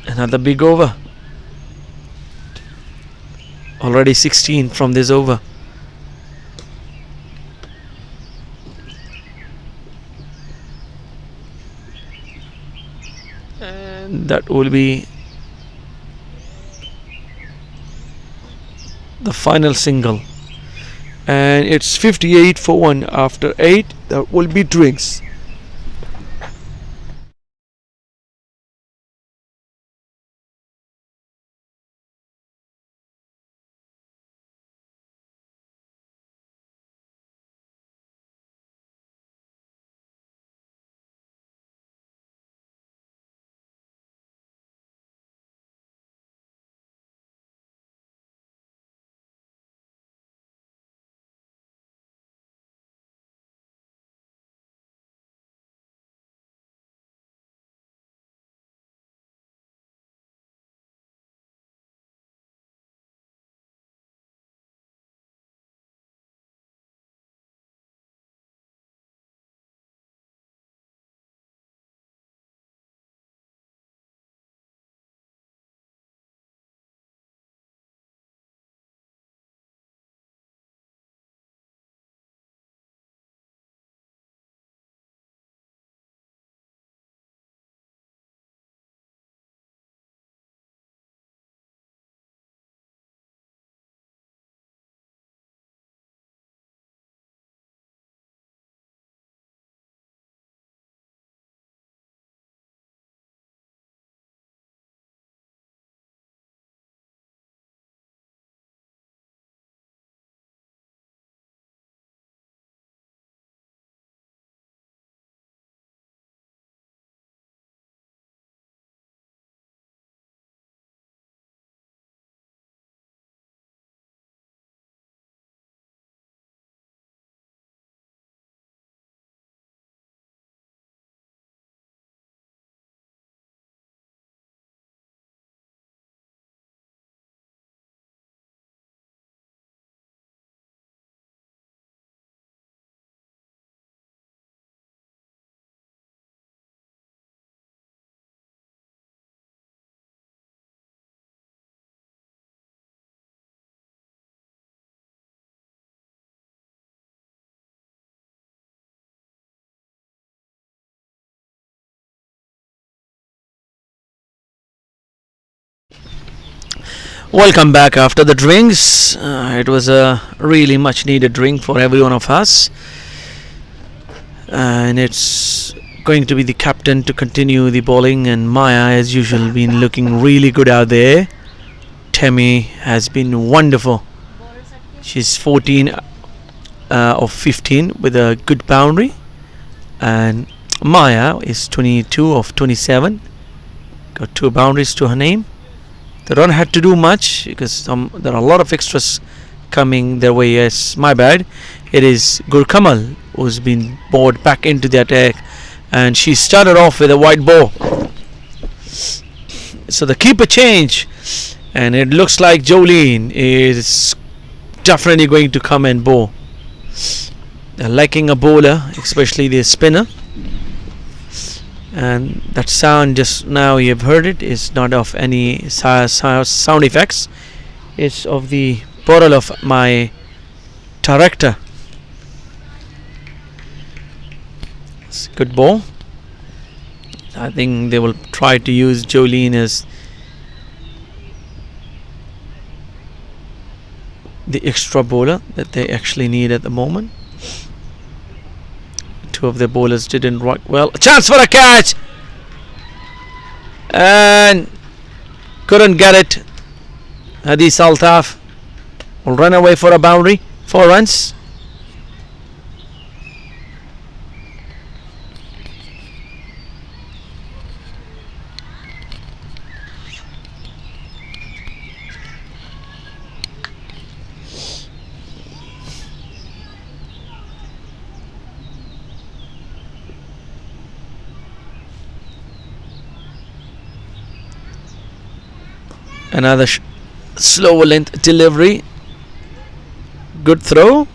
Another big over. Already 16 from this over. And that will be the final single. And it's 58 for 1 after 8. That will be drinks. Welcome back after the drinks. It was a really much needed drink for every one of us. and it's going to be the captain to continue the bowling, and Maya as usual been looking really good out there. Tammy has been wonderful. She's 14 of 15 with a good boundary, and Maya is 22 of 27, got 2 boundaries to her name. They don't have to do much because there are a lot of extras coming their way. Yes, my bad. It is Gurkamal who's been bowled back into the attack, and she started off with a wide ball. So the keeper change, and it looks like Jolene is definitely going to come and bowl. They're liking a bowler, especially the spinner. And that sound just now you've heard it is not of any sound effects. It's of the bottle of my director. It's a good ball. I think they will try to use Jolene as the extra bowler that they actually need at the moment. 2 of their bowlers didn't work well. A chance for a catch, and couldn't get it. Hadith Altaf will run away for a boundary, 4 runs. Another slow length delivery. Good throw.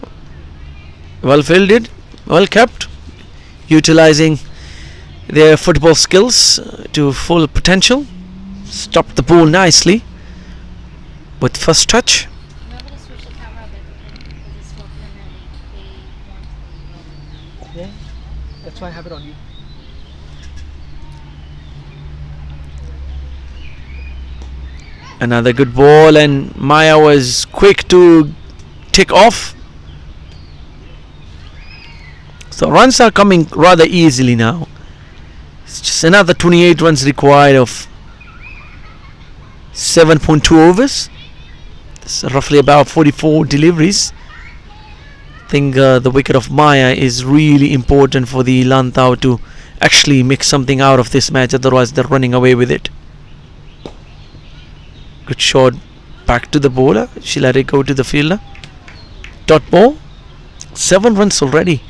Well fielded. Well kept. Utilizing their football skills to full potential. Stopped the ball nicely with first touch. Nobody switch the camera a bit because it's for Premier League. They want Yeah, that's why I have it on you. Another good ball, and Maya was quick to tick off. So runs are coming rather easily now. It's just another 28 runs required of 7.2 overs. It's roughly about 44 deliveries. I think the wicket of Maya is really important for the Lantau to actually make something out of this match, otherwise they're running away with it. Good shot back to the bowler. She let it go to the fielder. Dot ball. 7 runs already.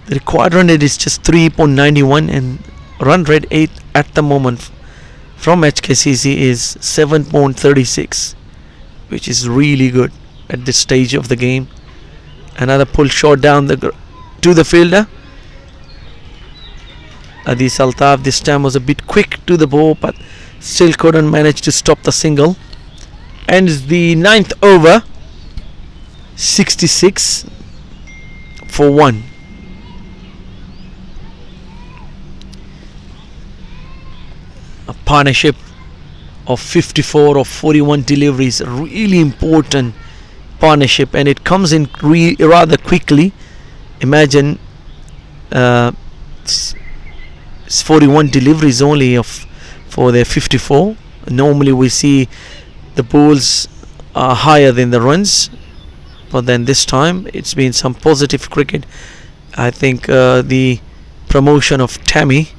The required run rate is just 3.91, and run rate 8 at the moment from HKCC is 7.36, which is really good at this stage of the game. Another pull shot down to the fielder. Adi Saltaf this time was a bit quick to the ball, but still couldn't manage to stop the single. Ends the 9th over, 66 for 1. A partnership of 54 of 41 deliveries, a really important partnership, and it comes in rather quickly. Imagine it's 41 deliveries only for their 54. Normally we see the balls are higher than the runs, but then this time it's been some positive cricket. I think the promotion of Tammy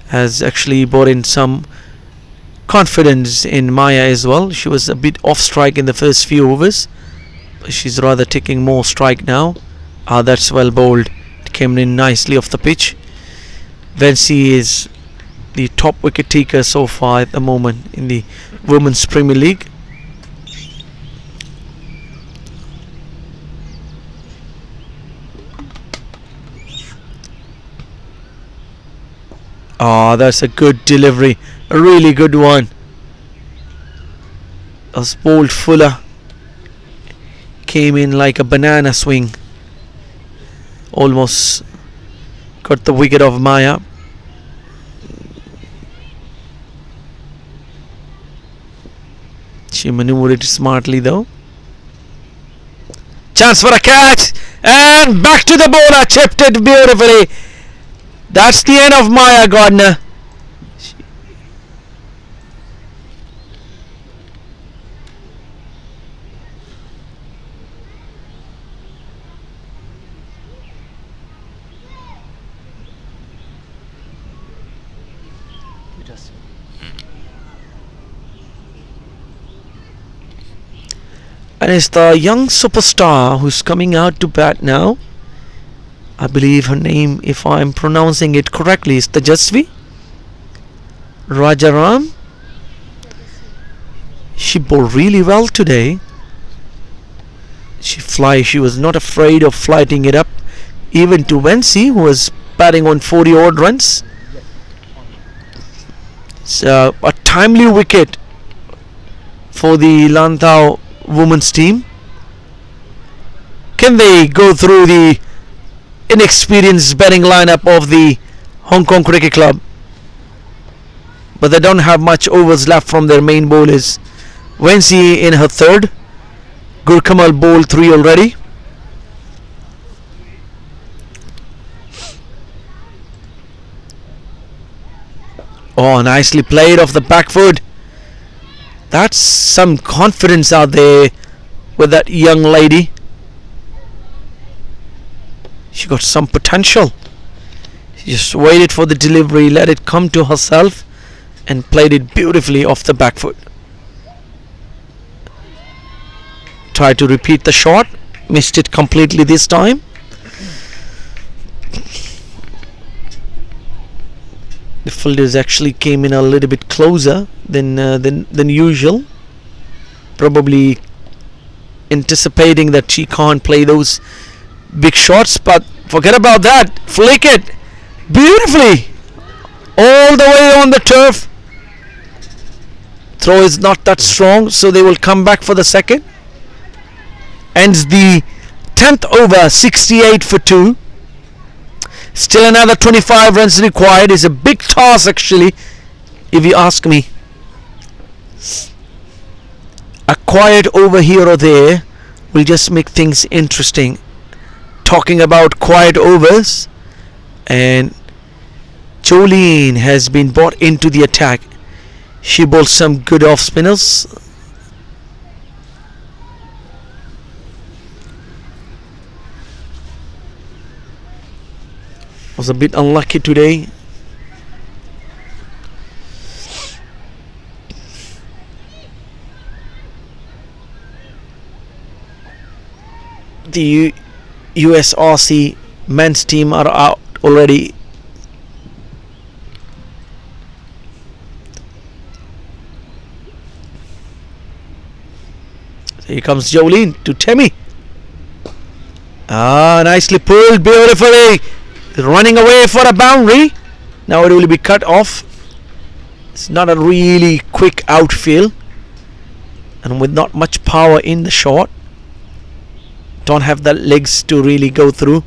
has actually brought in some confidence in Maya as well. She was a bit off strike in the first few overs, but she's rather taking more strike now. That's well bowled. It came in nicely off the pitch. Vancy is the top wicket taker so far at the moment in the Women's Premier League. That's a good delivery, a really good one. As bowled fuller, came in like a banana swing, almost got the wicket of Maya. She maneuvered it smartly though. Chance for a catch, And back to the bowler, chipped it beautifully. That's the end of Maya Gardner. You just And it's the young superstar who's coming out to bat now. I believe her name, if I'm pronouncing it correctly, is Tejasvi Rajaram. She bowled really well today. She was not afraid of flighting it up, even to Wensi, who was batting on 40 odd runs. It's a timely wicket for the Lantau women's team. Can they go through the inexperienced batting lineup of the Hong Kong Cricket Club? But they don't have much overs left from their main bowlers. Wensi in her third. Gurkamal bowled 3 already. Oh, nicely played off the back foot. That's some confidence out there with that young lady. She got some potential. She just waited for the delivery, let it come to herself, and played it beautifully off the back foot. Tried to repeat the shot, missed it completely this time. The fielders actually came in a little bit closer than usual, probably anticipating that she can't play those big shots. But forget about that. Flick it beautifully all the way on the turf. Throw is not that strong, so they will come back for the second. Ends the 10th over, 68 for 2. Still another 25 runs required. Is a big task actually, if you ask me. A quiet over here or there will just make things interesting. Talking about quiet overs, and Jolene has been brought into the attack. She bowled some good off spinners. Was a bit unlucky today. The USRC men's team are out already. Here comes Jolene to Temi. Nicely pulled, beautifully. Running away for a boundary. Now it will be cut off. It's not a really quick outfield, and with not much power in the shot. Don't have the legs to really go through.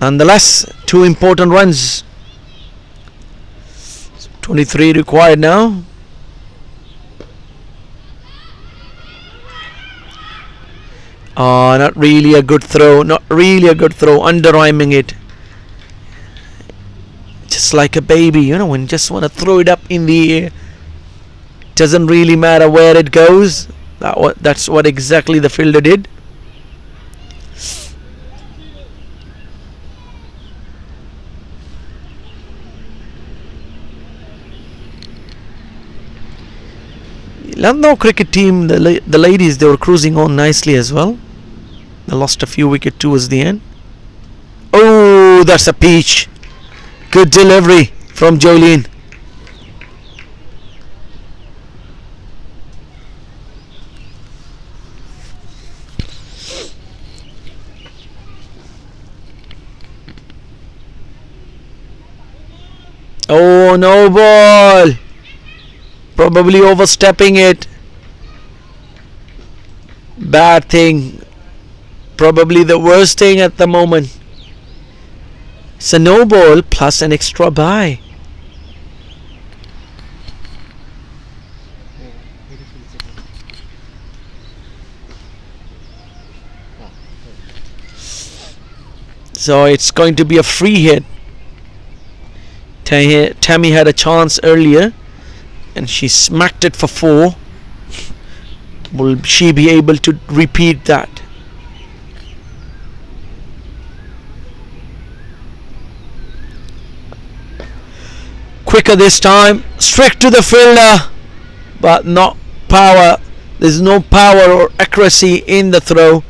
Nonetheless, 2 important runs. 23 required now. Not really a good throw. Not really a good throw. Under-rhyming it. Just like a baby, you know, when you just want to throw it up in the air. Doesn't really matter where it goes. That's what exactly the fielder did. Lantau cricket team, the ladies, they were cruising on nicely as well. They lost a few wickets towards the end. Oh, that's a peach. Good delivery from Jolene. Oh, no ball. Probably overstepping it. Bad thing. Probably the worst thing at the moment. It's a no ball plus an extra bye. So it's going to be a free hit. Tammy had a chance earlier and she smacked it for 4. Will she be able to repeat that? Quicker this time, strict to the fielder, but not power. There's no power or accuracy in the throw.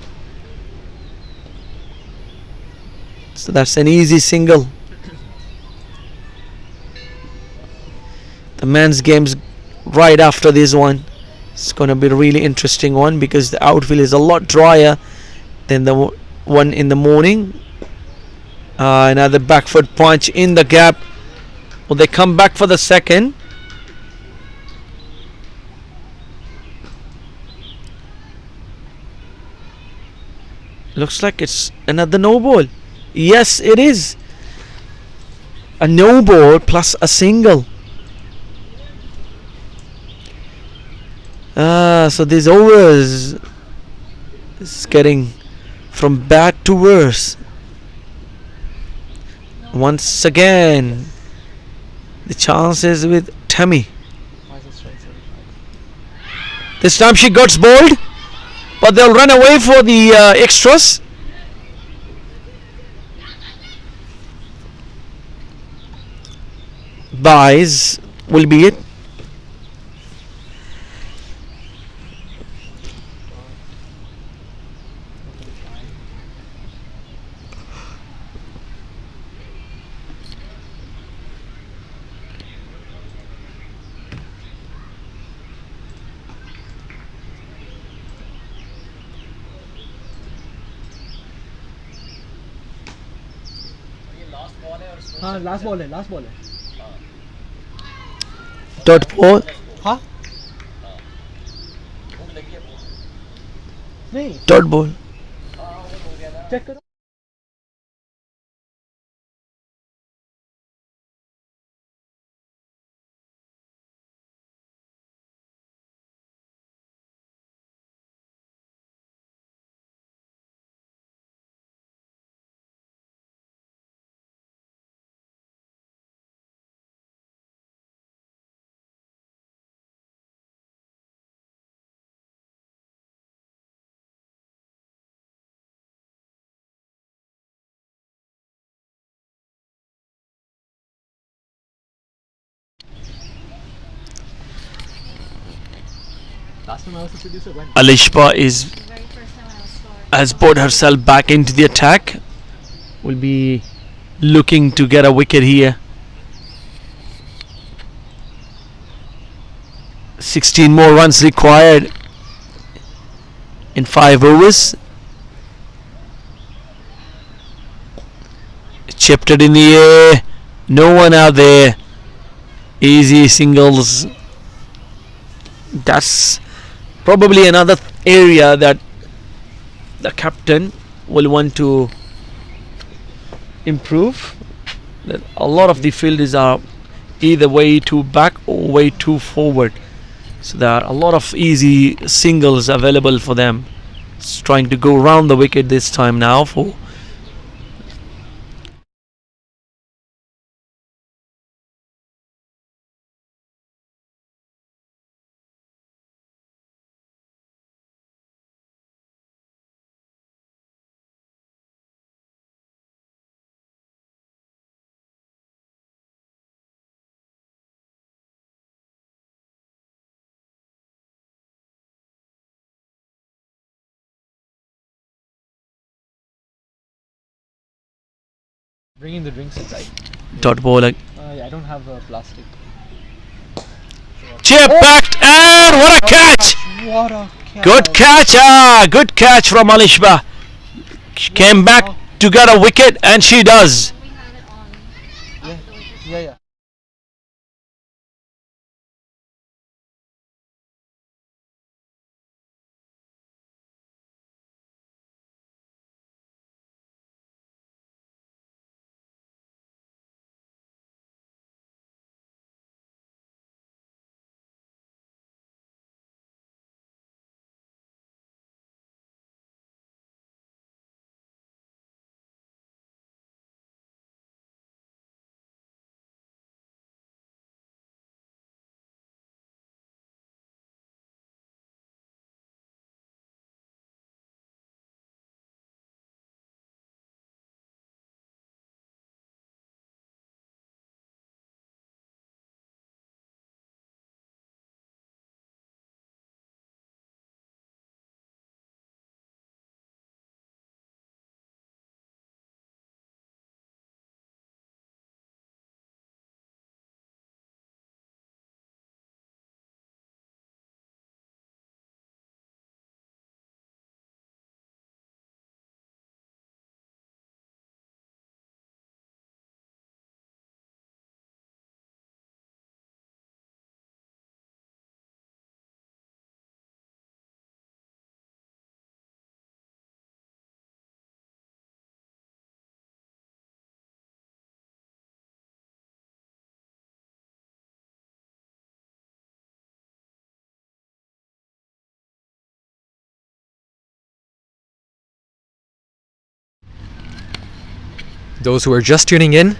So that's an easy single. The men's game's right after this one. It's going to be a really interesting one because the outfield is a lot drier than the one in the morning. Another back foot punch in the gap. Will they come back for the second? Looks like it's another no ball. Yes, it is. A no ball plus a single. So these overs is getting from bad to worse. Once again, the chances with Tammy. Why is it straight 75? This time she got bowled, but they'll run away for the extras. Buys will be it. हाँ last ball है Dot ball. हाँ नहीं Dot ball. Check करो Last time I was a producer when Alishba is The very first time I was scoring. has brought herself back into the attack. Will be looking to get a wicket here. 16 more runs required in 5 overs. Chipped it in the air. No one out there. Easy singles. That's probably another area that the captain will want to improve. That a lot of the fielders are either way too back or way too forward. So there are a lot of easy singles available for them. It's trying to go round the wicket this time now for bringing the drinks inside. dot ball. I don't have plastic. Chip backed and what a catch! What a catch! Good catch! Good catch from Alishba. She came back to get a wicket and she does. We have it on. Yeah, The wicket. yeah. Those who are just tuning in,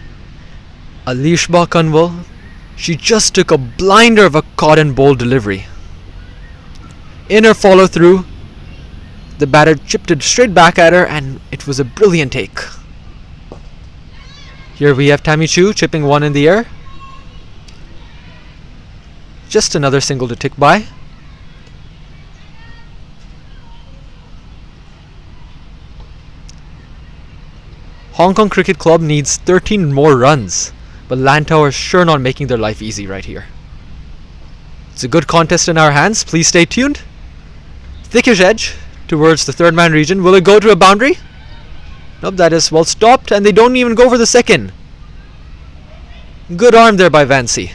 Alishba Kanwal, she just took a blinder of a cotton bowl delivery. In her follow through, the batter chipped it straight back at her and it was a brilliant take. Here we have Tammy Chu chipping one in the air. Just another single to tick by. Hong Kong Cricket Club needs 13 more runs, but Lantau are sure not making their life easy right here. It's a good contest in our hands. Please stay tuned. Thickish edge towards the third man region. Will it go to a boundary? Nope, that is well stopped, and they don't even go for the second. Good arm there by Vancy.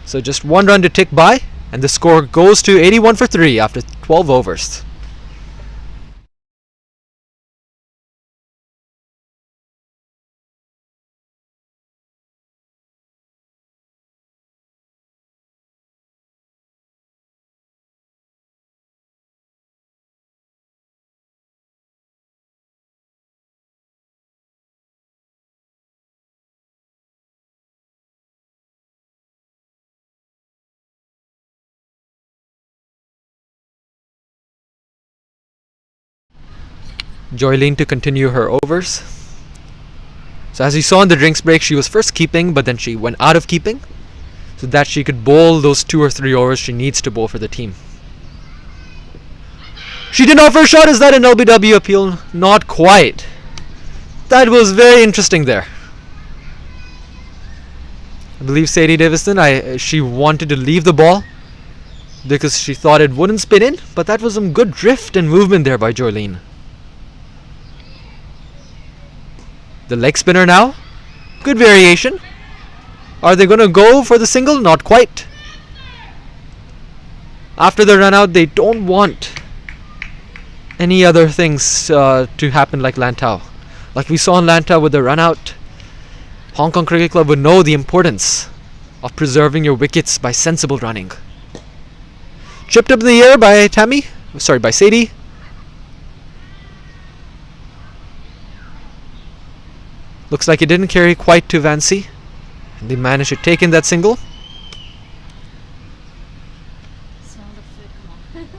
So just one run to tick by, and the score goes to 81 for 3 after 12 overs. Joylene to continue her overs. So as you saw in the drinks break, she was first keeping, but then she went out of keeping so that she could bowl those 2 or 3 overs she needs to bowl for the team. She did not for a shot. Is that an LBW appeal? Not quite. That was very interesting there. I believe Sadie Davison, she wanted to leave the ball because she thought it wouldn't spin in, but that was some good drift and movement there by Joylene. The leg spinner now. Good variation. Are they going to go for the single? Not quite. After the run out, they don't want any other things to happen like Lantau. Like we saw in Lantau with the run out, Hong Kong Cricket Club would know the importance of preserving your wickets by sensible running. Chipped up in the air by by Sadie. Looks like it didn't carry quite to Vancy. And they managed to take in that single. Smell the food, come on.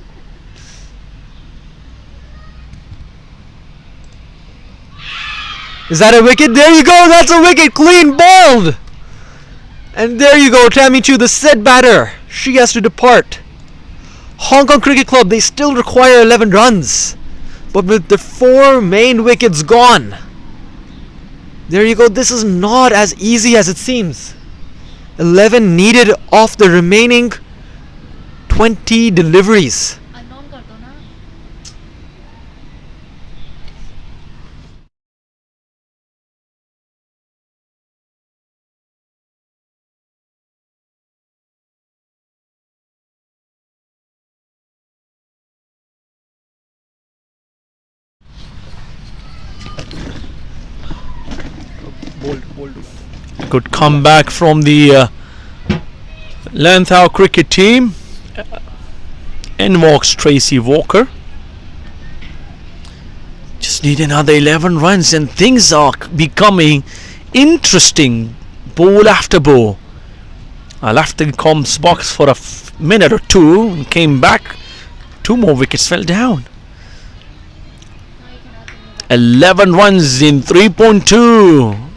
Is that a wicket? There you go, that's a wicket, clean bowled! And there you go, Tammy Chu, the set batter. She has to depart. Hong Kong Cricket Club, they still require 11 runs. But with the 4 main wickets gone, there you go, this is not as easy as it seems. 11 needed off the remaining 20 deliveries. Unknown कर दो ना. Good comeback from the Lantau cricket team. In walks Tracy Walker. Just need another 11 runs and things are becoming interesting. Ball after ball. I left the comms box for a minute or two and came back. 2 more wickets fell down. 11 runs in 3.2.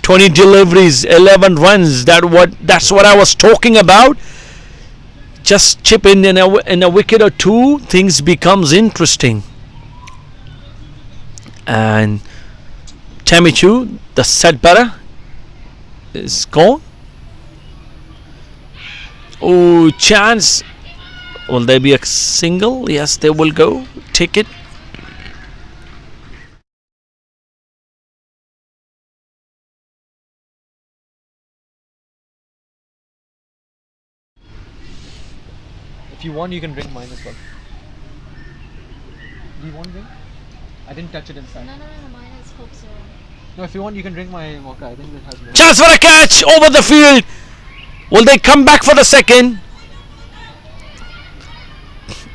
20 deliveries, 11 runs. That's what I was talking about. Just chip in a wicket or 2, things becomes interesting. And Tammy Chu, the set batter, is gone. Oh, chance. Will there be a single? Yes, they will go. Take it. If you want, you can drink mine as well. Do you want to drink? I didn't touch it inside. No, mine is Coke Zero. No, if you want, you can drink my mocha. I think it has milk. Chance for a catch over the field. Will they come back for the second?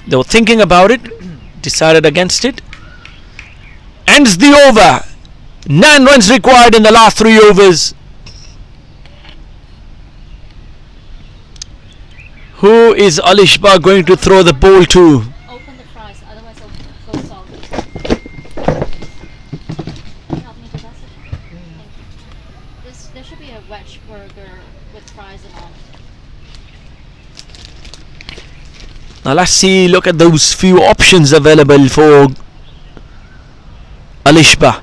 They were thinking about it, decided against it. Ends the over. 9 runs required in the last 3 overs. Who is Alishba going to throw the ball to? Open the fries, otherwise I'll go salt. Help me to pass it. Thank you. There should be a wedge burger with fries and all. Now let's see, look at those few options available for Alishba.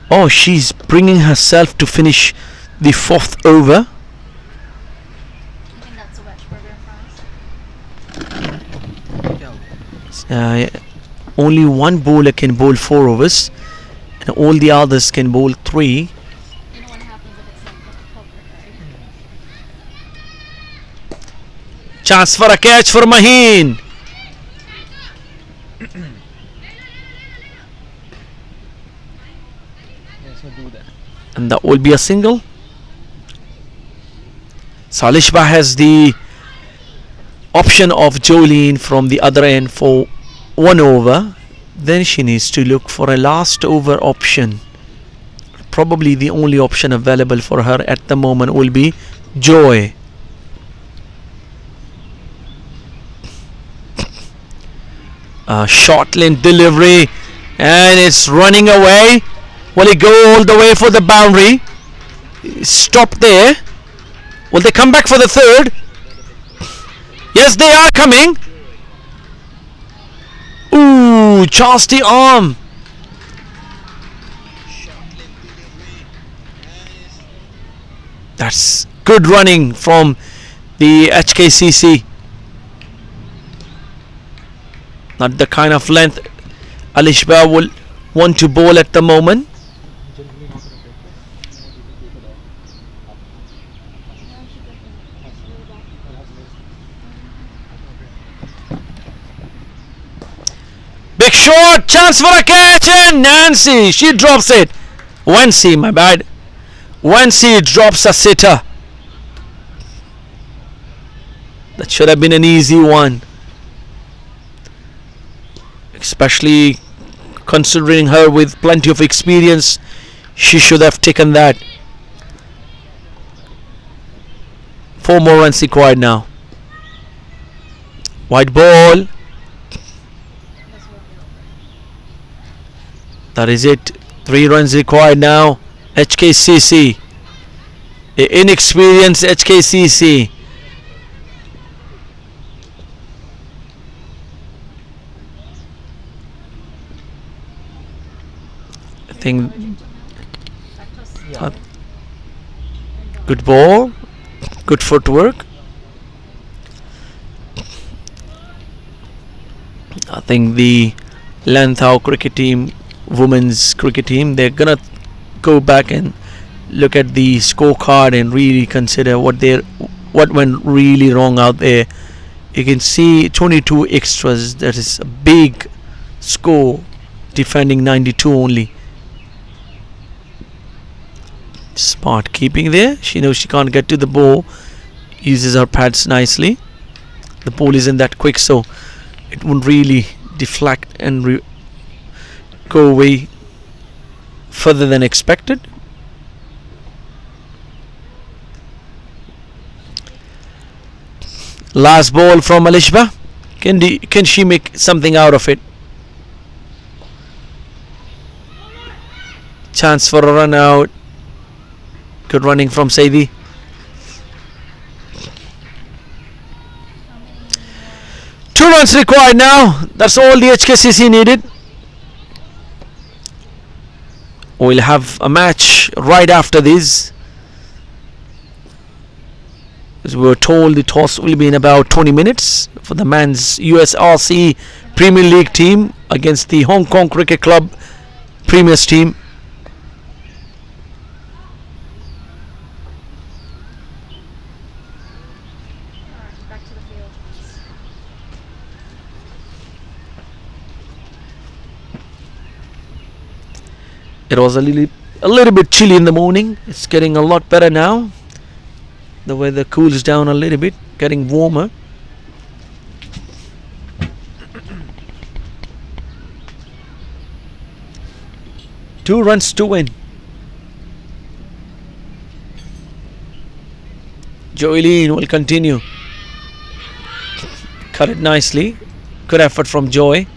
Oh, she's bringing herself to finish the 4th over. I think that's a wedge burger and fries. Only one bowler can bowl 4 overs, and all the others can bowl 3. You know what happens if it's like poker, right? Chance for a catch for Maheen. Yeah, so do that. And that will be a single. So Alishba has the option of Jolene from the other end for 1 over. Then she needs to look for a last over option. Probably the only option available for her at the moment will be Joy. Short length delivery, and it's running away. Will it go all the way for the boundary? Stop there. Will they come back for the 3rd? Yes, they are coming. Ooh, chance the arm. That's good running from the HKCC. Not the kind of length Alishba will want to bowl at the moment. Big shot, chance for a catch, and Nancy, she drops it. Wency, my bad. Wency drops a sitter. That should have been an easy one, especially considering her with plenty of experience. She should have taken that. 4 more runs required now. White ball. That is it. 3 runs required now. HKCC. The inexperienced HKCC. I think good ball, good footwork. I think the Lantau cricket team, women's cricket team, they're gonna go back and look at the scorecard and really consider what went really wrong out there. You can see 22 extras. That is a big score, defending 92 only. Smart keeping there. She knows she can't get to the ball. Uses her pads nicely. The ball isn't that quick, so it won't really deflect and go away further than expected. Last ball from Alishba. Can she make something out of it? Chance for a run out. Good running from Saidi. Two runs required now. That's all the HKCC needed. We'll have a match right after this. As we were told, the toss will be in about 20 minutes for the men's USRC Premier League team against the Hong Kong Cricket Club Premiers team. Back to the field. It was a little bit chilly in the morning. It's getting a lot better now. The weather cools down a little bit, getting warmer. 2 runs to win. Joylene will continue. Cut it nicely. Good effort from Joy.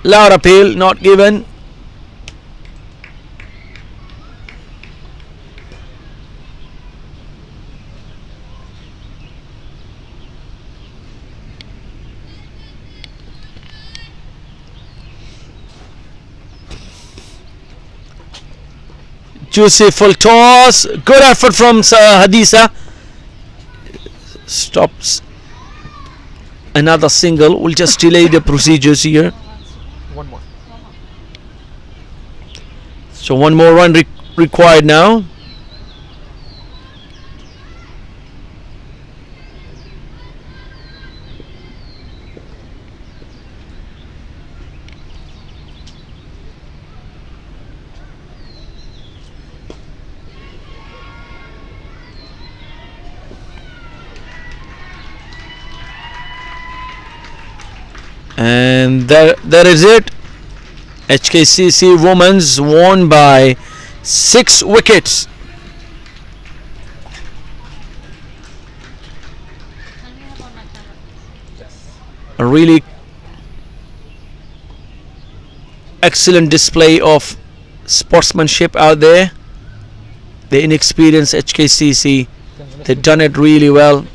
Loud appeal, not given. Juicy full toss. Good effort from Hadisa. Stops. Another single. We'll just delay the procedures here. One more. So one more run required now. And that is it. HKCC Women's won by 6 wickets. A really excellent display of sportsmanship out there. The inexperienced HKCC, they've done it really well.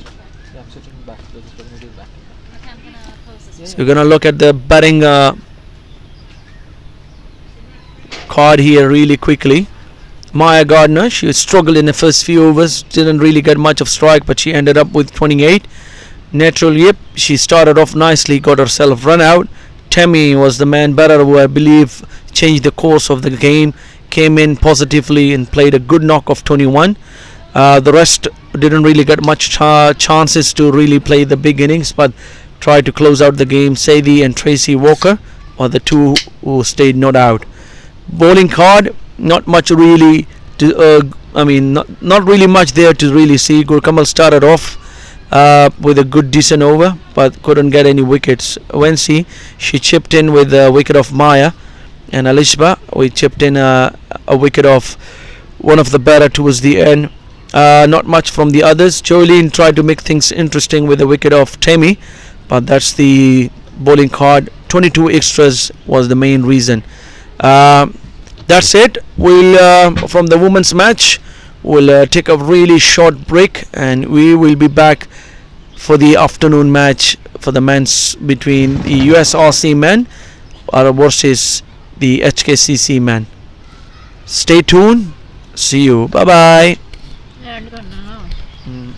Yeah, I'm switching back. They're just going to do it back. Okay, I'm gonna close this. So we're gonna look at the batting card here really quickly. Maya Gardner, she struggled in the first few overs, didn't really get much of strike, but she ended up with 28. Natural Yip, she started off nicely, got herself run out. Tammy was the man better, who I believe changed the course of the game, came in positively and played a good knock of 21. The rest didn't really get much chances to really play the big innings, but tried to close out the game. Sadie and Tracy Walker are the two who stayed not out. Bowling card, not much really not really much there to really see. Gurkamal started off with a good decent over, but couldn't get any wickets. Wensi, she chipped in with a wicket of Maya, and Alishba, we chipped in a wicket of one of the better towards the end. Not much from the others. Jolene tried to make things interesting with a wicket of Tammy, but that's the bowling card. 22 extras was the main reason. That's it. We'll from the women's match, we'll take a really short break, and we will be back for the afternoon match for the men's between the USRC men versus the HKCC men. Stay tuned. See you. Bye bye. Yeah, I'm gonna know.